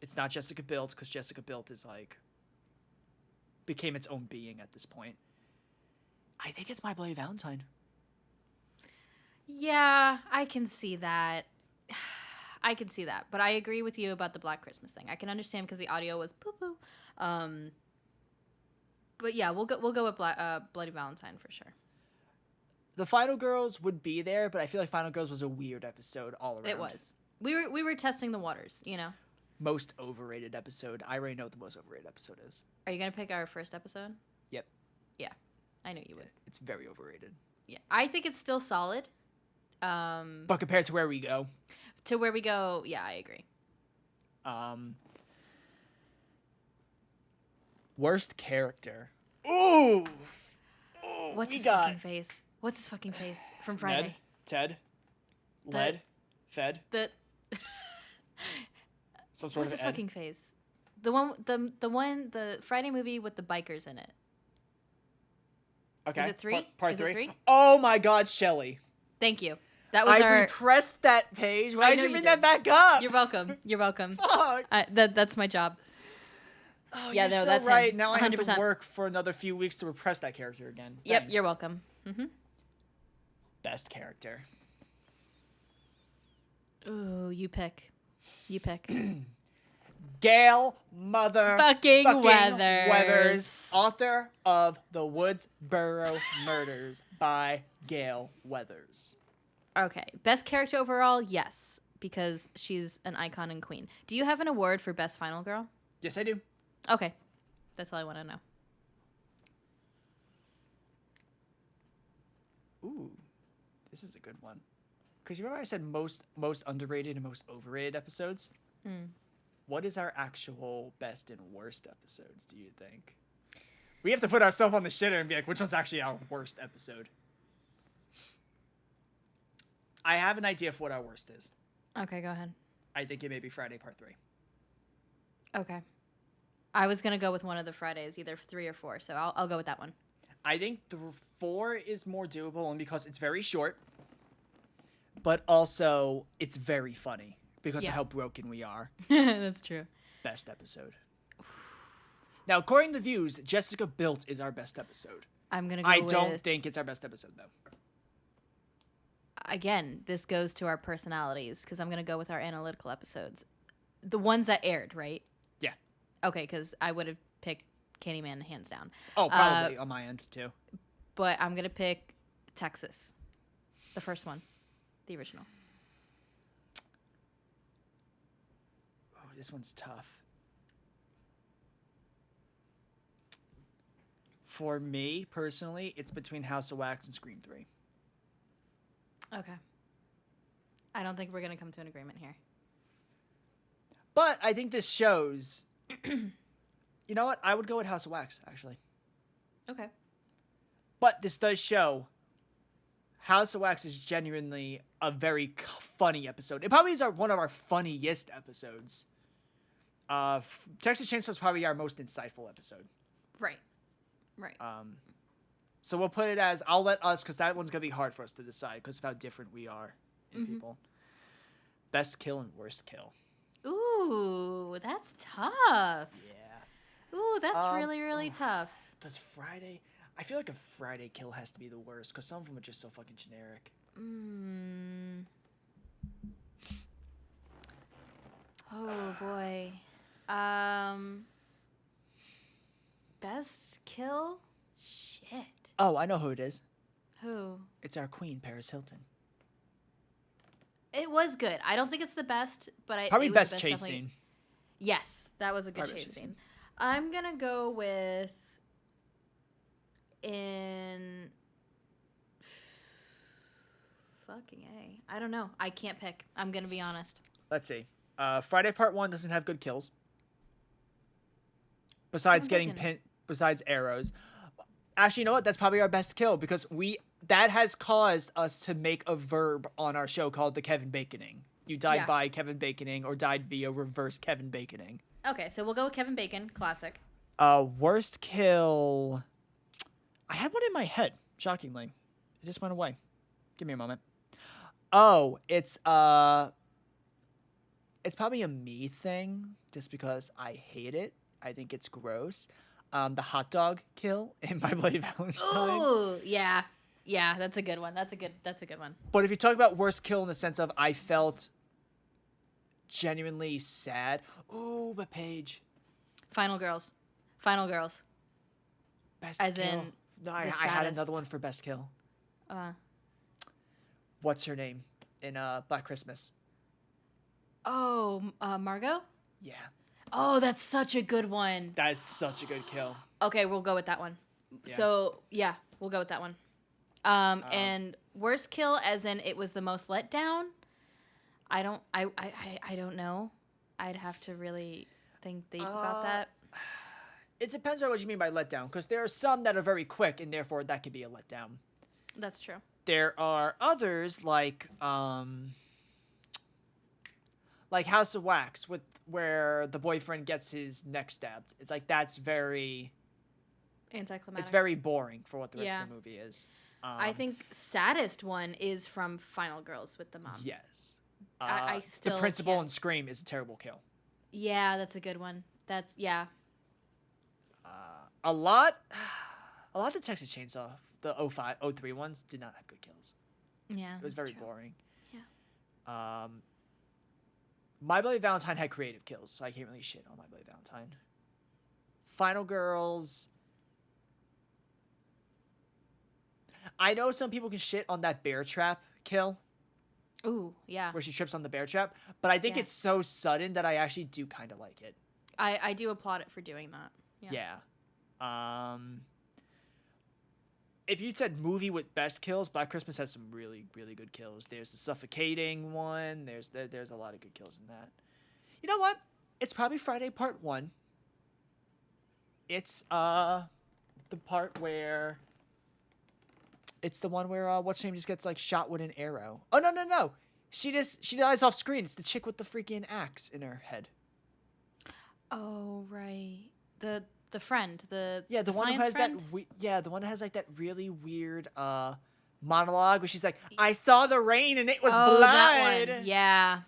it's not Jessica Biel, because Jessica Biel is like became its own being at this point. I think it's My Bloody Valentine. Yeah, I can see that. I can see that, but I agree with you about the Black Christmas thing. I can understand because the audio was poo poo. But yeah, we'll go with Bloody Valentine for sure. The Final Girls would be there, but I feel like Final Girls was a weird episode all around. It was. We were testing the waters, you know. Most overrated episode. I already know what the most overrated episode is. Are you gonna pick our first episode? Yep. Yeah, I knew you would. It's very overrated. Yeah, I think it's still solid. But compared to where we go. To where we go, yeah, I agree. Worst character. Ooh. What's we his got fucking face? What's his fucking face from Friday? Ned, Ted, Led, Fed, The some sort what's of his Ed. fucking face? The Friday movie with the bikers in it. Okay. Is it 3? Part Is it 3? 3? Oh my God, Shelly. Thank you. That was I our. repressed that page. Why I did know you you bring did. that back up? You're welcome. You're welcome. Fuck. That's my job. Oh, Yeah, you're no, so that's him. right. Now I have to 100%. work for another few weeks to repress that character again. Yep, Thanks. you're welcome. Best character. Ooh, you pick. You pick. Gail Mother Fucking Weathers, Weathers. author of The Woodsboro Murders by Gail Weathers. Okay. Best character overall? Yes, because she's an icon and queen. Do you have an award for best final girl? Yes, I do. Okay. That's all I want to know. Ooh, this is a good one. Because you remember I said most underrated and most overrated episodes? Hmm. What is our actual best and worst episodes, do you think? We have to put ourselves on the shitter and be like, which one's actually our worst episode? I have an idea of what our worst is. Okay, go ahead. I think it may be Friday Part 3. Okay. I was going to go with one of the Fridays, either 3 or 4, so I'll go with that one. I think the 4 is more doable only because it's very short, but also it's very funny because of how broken we are. That's true. Best episode. Now, according to views, Jessica Built is our best episode. I'm going to go I with... don't think it's our best episode, though. Again, this goes to our personalities, because I'm going to go with our analytical episodes. The ones that aired, right? Yeah. Okay, because I would have picked Candyman hands down. Oh, probably on my end, too. But I'm going to pick Texas. The first one. The original. Oh, this one's tough. For me, personally, it's between House of Wax and Scream 3. Okay. I don't think we're going to come to an agreement here. But I think this shows... You know what? I would go with House of Wax, actually. Okay. But this does show House of Wax is genuinely a very funny episode. It probably is one of our funniest episodes. Texas Chainsaw is probably our most insightful episode. Right. Right. So we'll put it as, I'll let us, because that one's going to be hard for us to decide because of how different we are in people. Best kill and worst kill. Ooh, that's tough. Yeah. Ooh, that's really, really tough. Does Friday... I feel like a Friday kill has to be the worst because some of them are just so fucking generic. Oh, boy. Best kill? Shit. Oh, I know who it is. Who? It's our queen, Paris Hilton. It was good. I don't think it's the best, but Probably it was best the best, chase definitely. scene. Yes, that was a good Probably chase scene. I'm going to go with... In... Fucking A. I don't know. I can't pick. I'm going to be honest. Let's see. Friday Part 1 doesn't have good kills. Besides getting pinned, besides arrows. Actually, you know what? That's probably our best kill because that has caused us to make a verb on our show called the Kevin Baconing. You died by Kevin Baconing or died via reverse Kevin Baconing. Okay, so we'll go with Kevin Bacon. Classic. Worst kill... I had one in my head, shockingly. It just went away. Give me a moment. Oh, it's probably a me thing, just because I hate it. I think it's gross. The hot dog kill in My Bloody Valentine. Ooh, yeah. Yeah, that's a good one. That's a good one. But if you talk about worst kill in the sense of I felt genuinely sad. Ooh, but Paige. Final Girls. Best As kill. in No, I had saddest. another one for best kill. What's her name in Black Christmas? Oh, Margot? Yeah. Oh, that's such a good one. That is such a good kill. Okay, we'll go with that one. Yeah. So, yeah, we'll go with that one. And worst kill as in it was the most let down? I don't know. I'd have to really think deep about that. It depends on what you mean by letdown, because there are some that are very quick, and therefore that could be a letdown. That's true. There are others like House of Wax, where the boyfriend gets his neck stabbed. It's like that's very Anticlimactic. It's very boring for what the rest of the movie is. I think saddest one is from Final Girls with the mom. Yes. I still the principal in Scream is a terrible kill. Yeah, that's a good one. A lot of the Texas Chainsaw, the 03 ones, did not have good kills. Yeah, it was very true. boring. Yeah. My Bloody Valentine had creative kills, so I can't really shit on My Bloody Valentine. Final Girls. I know some people can shit on that bear trap kill. Ooh, yeah. Where she trips on the bear trap, but I think it's so sudden that I actually do kind of like it. I do applaud it for doing that. Yeah. if you said movie with best kills, Black Christmas has some really, really good kills. There's the suffocating one. There's a lot of good kills in that. You know what? It's probably Friday Part 1. It's the part where it's the one where what's her name just gets like shot with an arrow. Oh no. She dies off screen. It's the chick with the freaking axe in her head. Oh right. The friend, the one who has friend? the one that has like that really weird monologue where she's like, "I saw the rain and it was blood." That one. Yeah.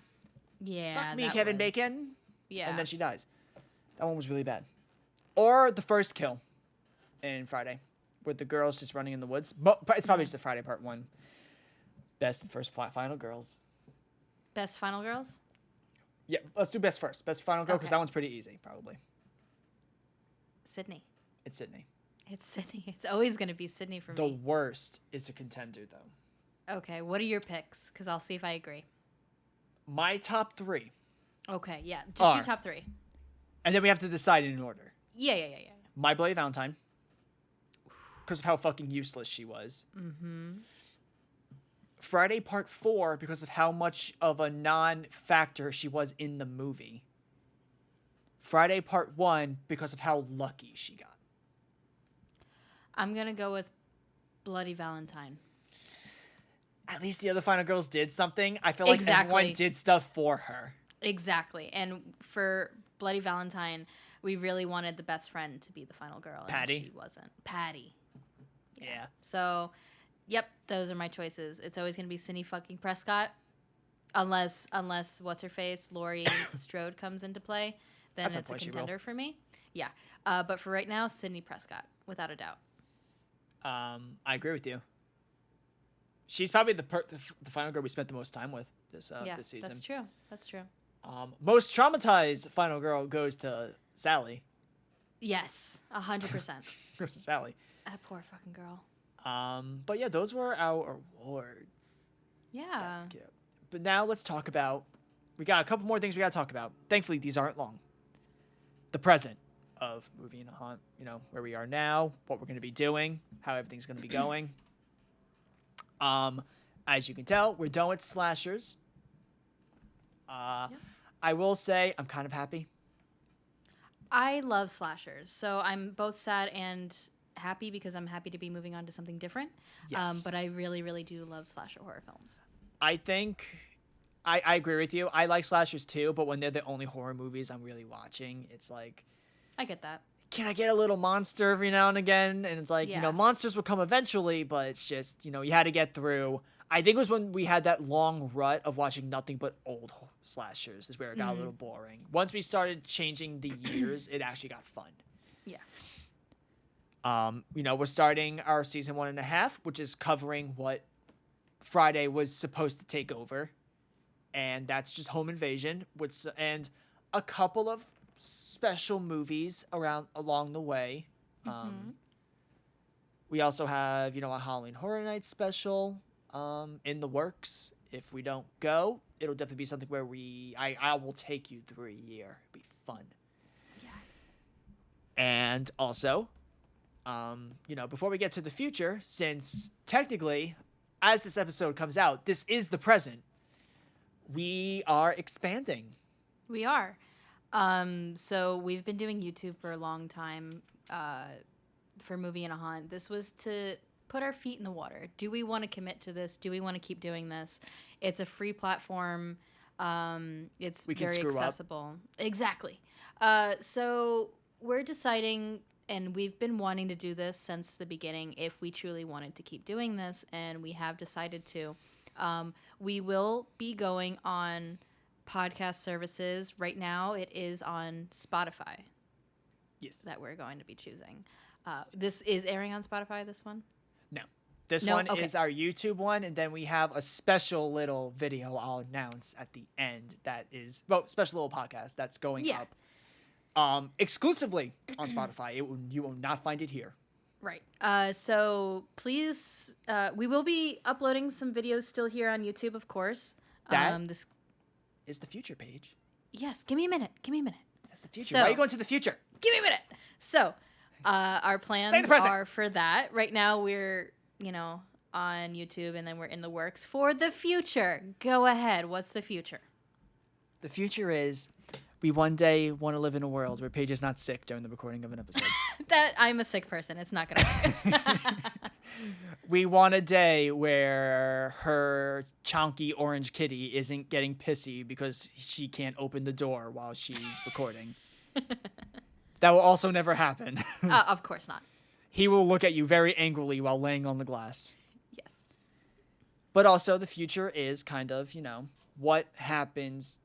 Fuck me, Kevin Bacon. Yeah. And then she dies. That one was really bad. Or the first kill in Friday, with the girls just running in the woods. It's probably just a Friday Part 1. Best and first final girls. Best final girls? Yeah, let's do best first. Best final girl, because Okay. that one's pretty easy, probably. Sydney. It's Sydney. It's Sydney. It's always going to be Sydney for The me. worst is a contender, though. Okay, what are your picks? Because I'll see if I agree. My top 3. Okay, yeah. Just Are. do top 3. And then we have to decide in order. Yeah. My Bloody Valentine. Because of how fucking useless she was. Mm-hmm. Friday Part 4, because of how much of a non-factor she was in the movie. Friday Part 1, because of how lucky she got. I'm going to go with Bloody Valentine. At least the other final girls did something. I feel like everyone did stuff for her. Exactly. And for Bloody Valentine, we really wanted the best friend to be the final girl. Patty? And she wasn't. Patty. Yeah. So, yep, those are my choices. It's always going to be Sydney fucking Prescott. Unless what's her face, Laurie Strode comes into play, then That's it's a unquestionable. contender for me. Yeah. But for right now, Sydney Prescott, without a doubt. I agree with you. She's probably the final girl we spent the most time with this season. That's true. Most traumatized final girl goes to Sally. Yes, 100%. Goes to Sally. That poor fucking girl. But yeah, those were our awards. Yeah. Best kid. But now let's talk about. We got a couple more things we got to talk about. Thankfully, these aren't long. The present of Movie and a Haunt. You know, where we are now, what we're going to be doing, how everything's going to be going. As you can tell, we're done with slashers. Yep. I will say I'm kind of happy. I love slashers, so I'm both sad and happy because I'm happy to be moving on to something different. Yes. But I really, really do love slasher horror films. I think I agree with you. I like slashers too, but when they're the only horror movies I'm really watching, it's like, I get that. can I get a little monster every now and again? And it's like, Yeah. monsters will come eventually, but it's just, you had to get through. I think it was when we had that long rut of watching nothing but old slashers is where it got a little boring. Once we started changing the years, it actually got fun. Yeah. We're starting our season 1.5, which is covering what Friday was supposed to take over. And that's just Home Invasion, and a couple of special movies along the way. We also have, a Halloween Horror Nights special in the works. If we don't go, it'll definitely be something where I will take you through a year. It'll be fun. Yeah. And also, before we get to the future, since technically, as this episode comes out, this is the present, we are expanding. We are. So we've been doing YouTube for a long time for Movie and a Haunt. This was to put our feet in the water. Do we want to commit to this? Do we want to keep doing this? It's a free platform. It's very accessible. Exactly. So we're deciding, and we've been wanting to do this since the beginning, if we truly wanted to keep doing this, and we have decided to. We will be going on podcast services. Right now, it is on Spotify. Yes. That we're going to be choosing. This is airing on Spotify, this one? No. This one is our YouTube one, and then we have a special little video I'll announce at the end that is, special little podcast that's going up exclusively on Spotify. You will not find it here. Right. So please, we will be uploading some videos still here on YouTube, of course. This is the future, Paige. Yes. Give me a minute. That's the future. Why are you going to the future? Give me a minute. So, Our Stay in plans the present. are for that. Right now, we're, on YouTube, and then we're in the works for the future. Go ahead. What's the future? The future is we one day want to live in a world where Paige is not sick during the recording of an episode. That I'm a sick person. It's not going to happen. We want a day where her chunky orange kitty isn't getting pissy because she can't open the door while she's recording. That will also never happen. Of course not. He will look at you very angrily while laying on the glass. Yes. But also the future is kind of, what happens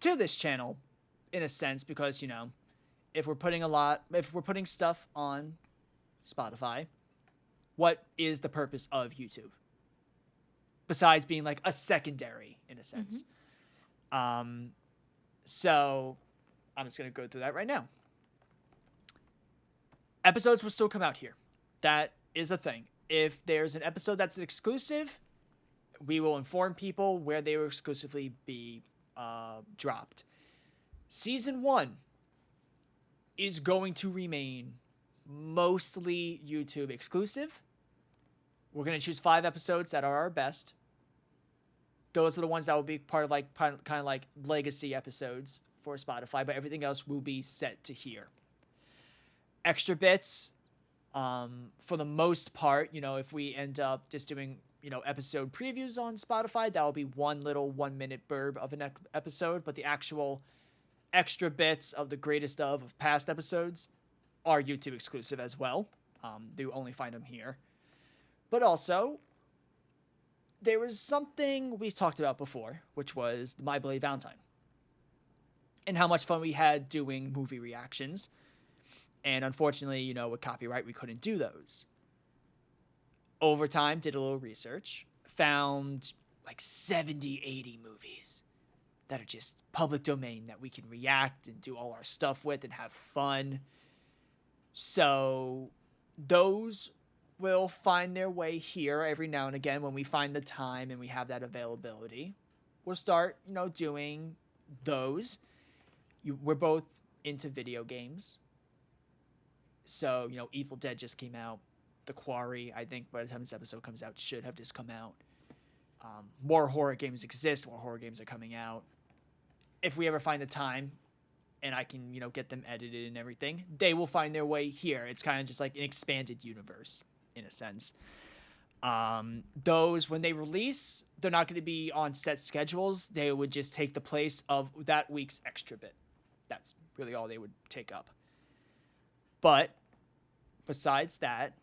to this channel in a sense because, if we're putting stuff on Spotify, what is the purpose of YouTube? Besides being like a secondary in a sense. So I'm just going to go through that right now. Episodes will still come out here. That is a thing. If there's an episode that's an exclusive, we will inform people where they will exclusively be dropped. Season 1 is going to remain mostly YouTube exclusive. We're going to choose 5 episodes that are our best. Those are the ones that will be part of kind of like legacy episodes for Spotify, but everything else will be set to here. Extra bits, for the most part, if we end up just doing, episode previews on Spotify, that will be one little 1-minute burb of an episode, but the actual extra bits of the greatest of past episodes are YouTube exclusive as well. You only find them here. But also, there was something we talked about before, which was the My Bloody Valentine. And how much fun we had doing movie reactions. And unfortunately, with copyright, we couldn't do those. Over time, did a little research, found like 70, 80 movies that are just public domain that we can react and do all our stuff with and have fun. So those will find their way here every now and again when we find the time and we have that availability. We'll start, doing those. We're both into video games. So, Evil Dead just came out. The Quarry, I think by the time this episode comes out, should have just come out. More horror games exist. More horror games are coming out. If we ever find the time and I can, get them edited and everything, they will find their way here. It's kind of just like an expanded universe in a sense. Those, when they release, they're not going to be on set schedules. They would just take the place of that week's extra bit. That's really all they would take up. But besides that,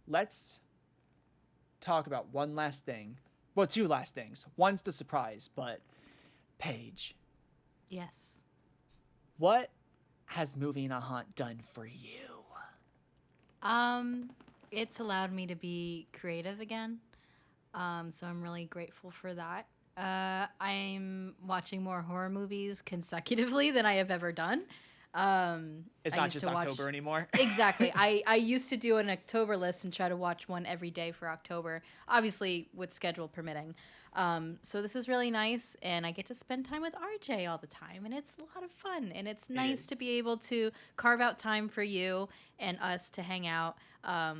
let's talk about one last thing. Well, 2 last things. One's the surprise, but Paige. Yes. What has moving a haunt done for you? It's allowed me to be creative again. So I'm really grateful for that. I'm watching more horror movies consecutively than I have ever done. It's not just October anymore. Exactly. I used to do an October list and try to watch one every day for October, obviously with schedule permitting. So this is really nice, and I get to spend time with RJ all the time, and it's a lot of fun, and it's nice to be able to carve out time for you and us to hang out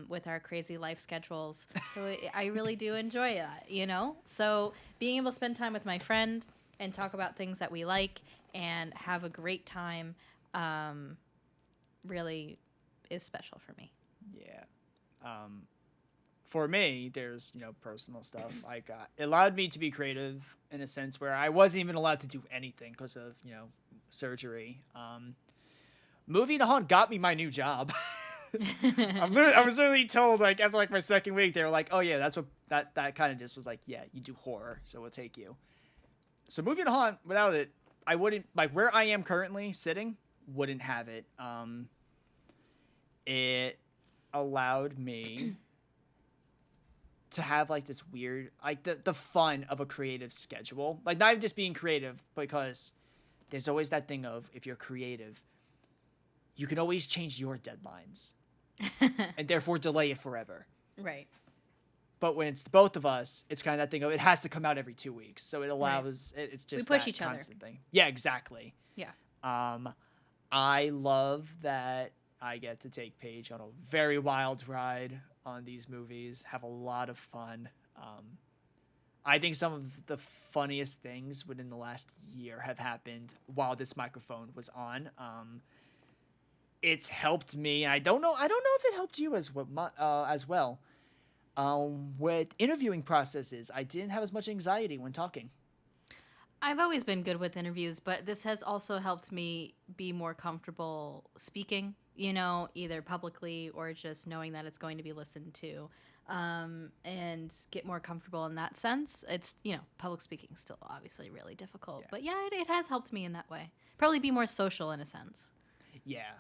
with our crazy life schedules. So I really do enjoy that, So being able to spend time with my friend and talk about things that we like and have a great time really is special for me. Yeah. For me, there's, personal stuff. It allowed me to be creative in a sense where I wasn't even allowed to do anything because of, surgery. Moving on got me my new job. I was literally told, after, my second week, they were like, oh, yeah, that's what, that kind of just was like, yeah, you do horror, so we'll take you. So moving on, without it, I wouldn't, where I am currently sitting, wouldn't have it. It allowed me to have this weird, the fun of a creative schedule. Not even just being creative, because there's always that thing of, if you're creative, you can always change your deadlines and therefore delay it forever. Right. But when it's both of us, it's kind of that thing of, it has to come out every 2 weeks. So it allows, it's just we push that each other. constant thing. Yeah, exactly. Yeah. I love that I get to take Paige on a very wild ride on these movies, have a lot of fun. I think some of the funniest things within the last year have happened while this microphone was on. It's helped me. I don't know if it helped you as well. With interviewing processes, I didn't have as much anxiety when talking. I've always been good with interviews, but this has also helped me be more comfortable speaking, either publicly or just knowing that it's going to be listened to, and get more comfortable in that sense. It's, public speaking is still obviously really difficult, but yeah, it has helped me in that way. Probably be more social in a sense. Yeah.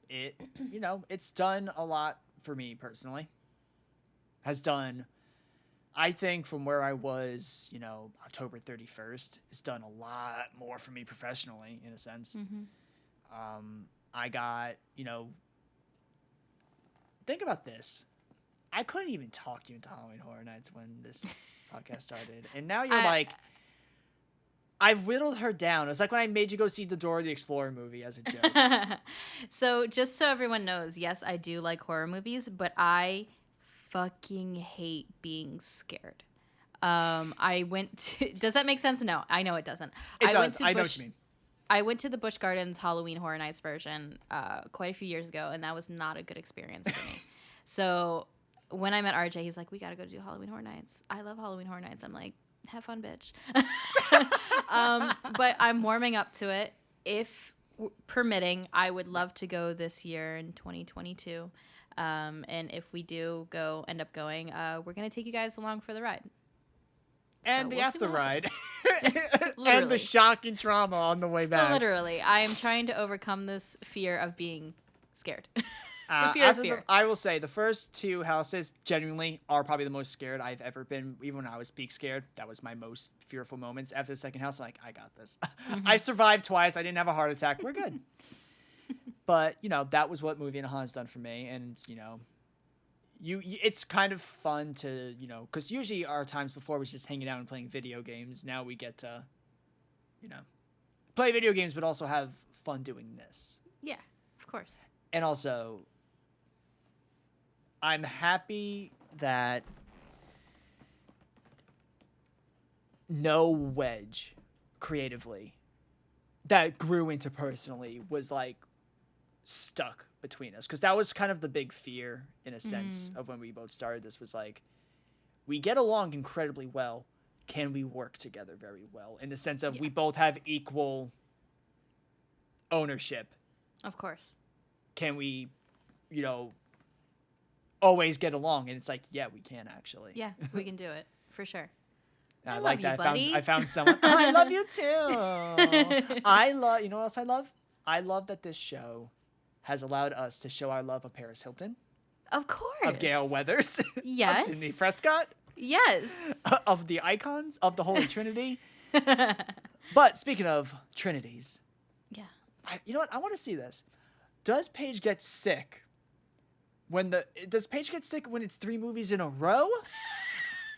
It's done a lot for me personally. Has done, I think, from where I was, October 31st, it's done a lot more for me professionally, in a sense. I got, think about this. I couldn't even talk you into Halloween Horror Nights when this podcast started. And now you're I've whittled her down. It's like when I made you go see the Dora the Explorer movie as a joke. So just so everyone knows, yes, I do like horror movies, but I fucking hate being scared. I went to, does that make sense? No, I know it doesn't. It does. I know what you mean. I went to the Busch Gardens Halloween Horror Nights version quite a few years ago, and that was not a good experience for me. So when I met RJ, he's like, we got to go do Halloween Horror Nights. I love Halloween Horror Nights. I'm like, have fun, bitch. But I'm warming up to it. If permitting, I would love to go this year in 2022. And if we do end up going, we're going to take you guys along for the ride. And the after ride. And the shock and trauma on the way back. Literally. I am trying to overcome this fear of being scared. Fear. I will say the first two houses genuinely are probably the most scared I've ever been. Even when I was peak scared, that was my most fearful moments. After the second house, I'm like, I got this. I survived twice. I didn't have a heart attack. We're good. But, that was what Movie and Han's done for me. And, it's kind of fun to, because usually our times before was just hanging out and playing video games. Now we get to, play video games, but also have fun doing this. Yeah, of course. And also, I'm happy that no wedge creatively that grew into personally was stuck between us, because that was kind of the big fear in a sense of when we both started. This was we get along incredibly well. Can we work together very well in the sense of we both have equal ownership? Of course. Can we, always get along? And it's yeah, we can actually. Yeah, we can do it for sure. I love that. You, buddy. I found someone. I love you too. I love. You know what else I love? I love that this show has allowed us to show our love of Paris Hilton. Of course. Of Gail Weathers. Yes. Of Sidney Prescott. Yes. Of the icons of the Holy Trinity. But speaking of Trinities. Yeah. You know what? I want to see this. Does Paige get sick when it's 3 movies in a row?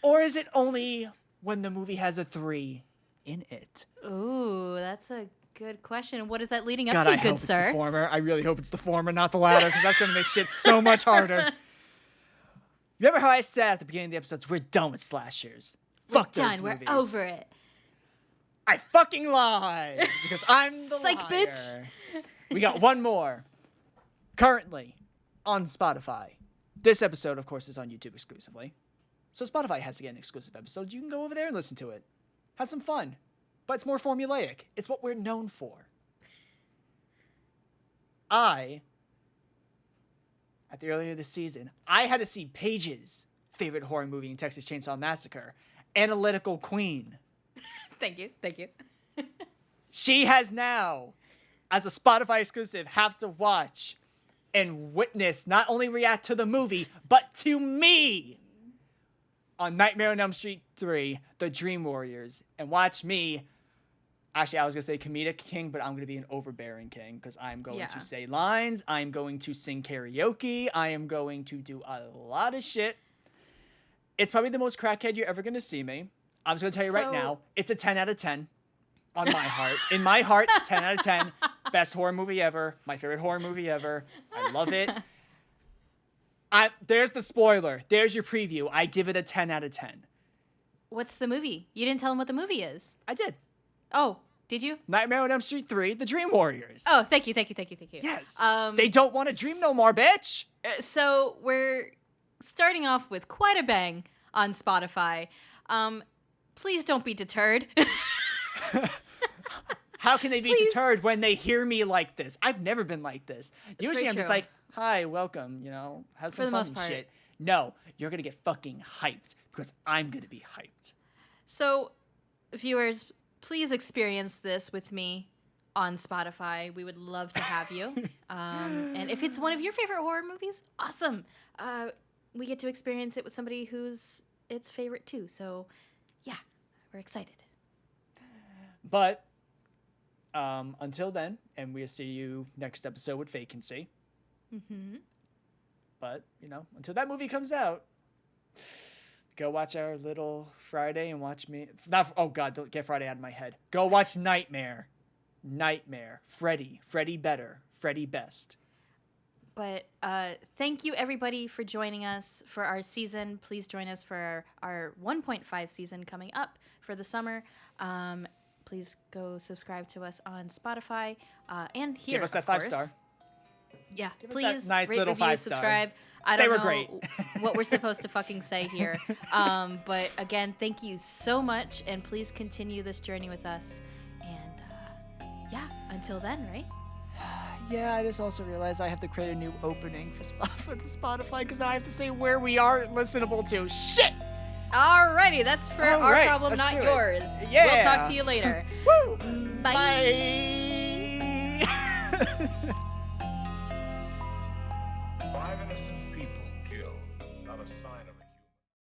Or is it only when the movie has a 3 in it? Ooh, that's a good question. What is that leading up God, to, I good hope sir? It's the former. I really hope it's the former, not the latter, because that's going to make shit so much harder. Remember how I said at the beginning of the episodes, we're done with slashers. Fuck those done. movies. We're over it. I fucking lied, because I'm the Psych, liar. bitch. We got one more. Currently on Spotify. This episode, of course, is on YouTube exclusively. So Spotify has to get an exclusive episode. You can go over there and listen to it. Have some fun. But it's more formulaic. It's what we're known for. At the earlier this season, I had to see Paige's favorite horror movie in Texas Chainsaw Massacre, Analytical Queen. Thank you. She has now, as a Spotify exclusive, have to watch and witness, not only react to the movie, but to me on Nightmare on Elm Street 3, The Dream Warriors, and watch me. Actually, I was going to say comedic king, but I'm going to be an overbearing king, because I'm going to say lines. I'm going to sing karaoke. I am going to do a lot of shit. It's probably the most crackhead you're ever going to see me. I'm just going to tell you right now, it's a 10 out of 10. on my heart. In my heart, 10 out of 10. Best horror movie ever. My favorite horror movie ever. I love it. There's the spoiler. There's your preview. I give it a 10 out of 10. What's the movie? You didn't tell them what the movie is. I did. Oh, did you? Nightmare on Elm Street 3, The Dream Warriors. Oh, thank you. Yes. They don't want to dream no more, bitch. So we're starting off with quite a bang on Spotify. Please don't be deterred. How can they be deterred when they hear me like this? I've never been like this. Usually I'm just like, hi, welcome, have some fun and shit. No, you're going to get fucking hyped because I'm going to be hyped. So, viewers, please experience this with me on Spotify. We would love to have you. And if it's one of your favorite horror movies, awesome. We get to experience it with somebody who's its favorite too. So, yeah, we're excited. But until then, and we'll see you next episode with Vacancy. Mm-hmm. But, until that movie comes out, go watch our little Friday and watch me. Oh, God, don't get Friday out of my head. Go watch Nightmare. Freddy better. Freddy best. But thank you, everybody, for joining us for our season. Please join us for our 1.5 season coming up for the summer. Please go subscribe to us on Spotify and here, give us that 5-star. Yeah, give please us that nice rate, little review, 5-star. subscribe. I don't know great. what we're supposed to fucking say here. But again, thank you so much, and please continue this journey with us. And yeah, until then, right? Yeah, I just also realized I have to create a new opening for the Spotify because now I have to say where we are listenable to. Shit! Alrighty, that's for our problem, not yours. Yeah. We'll talk to you later. Woo! Bye. Bye.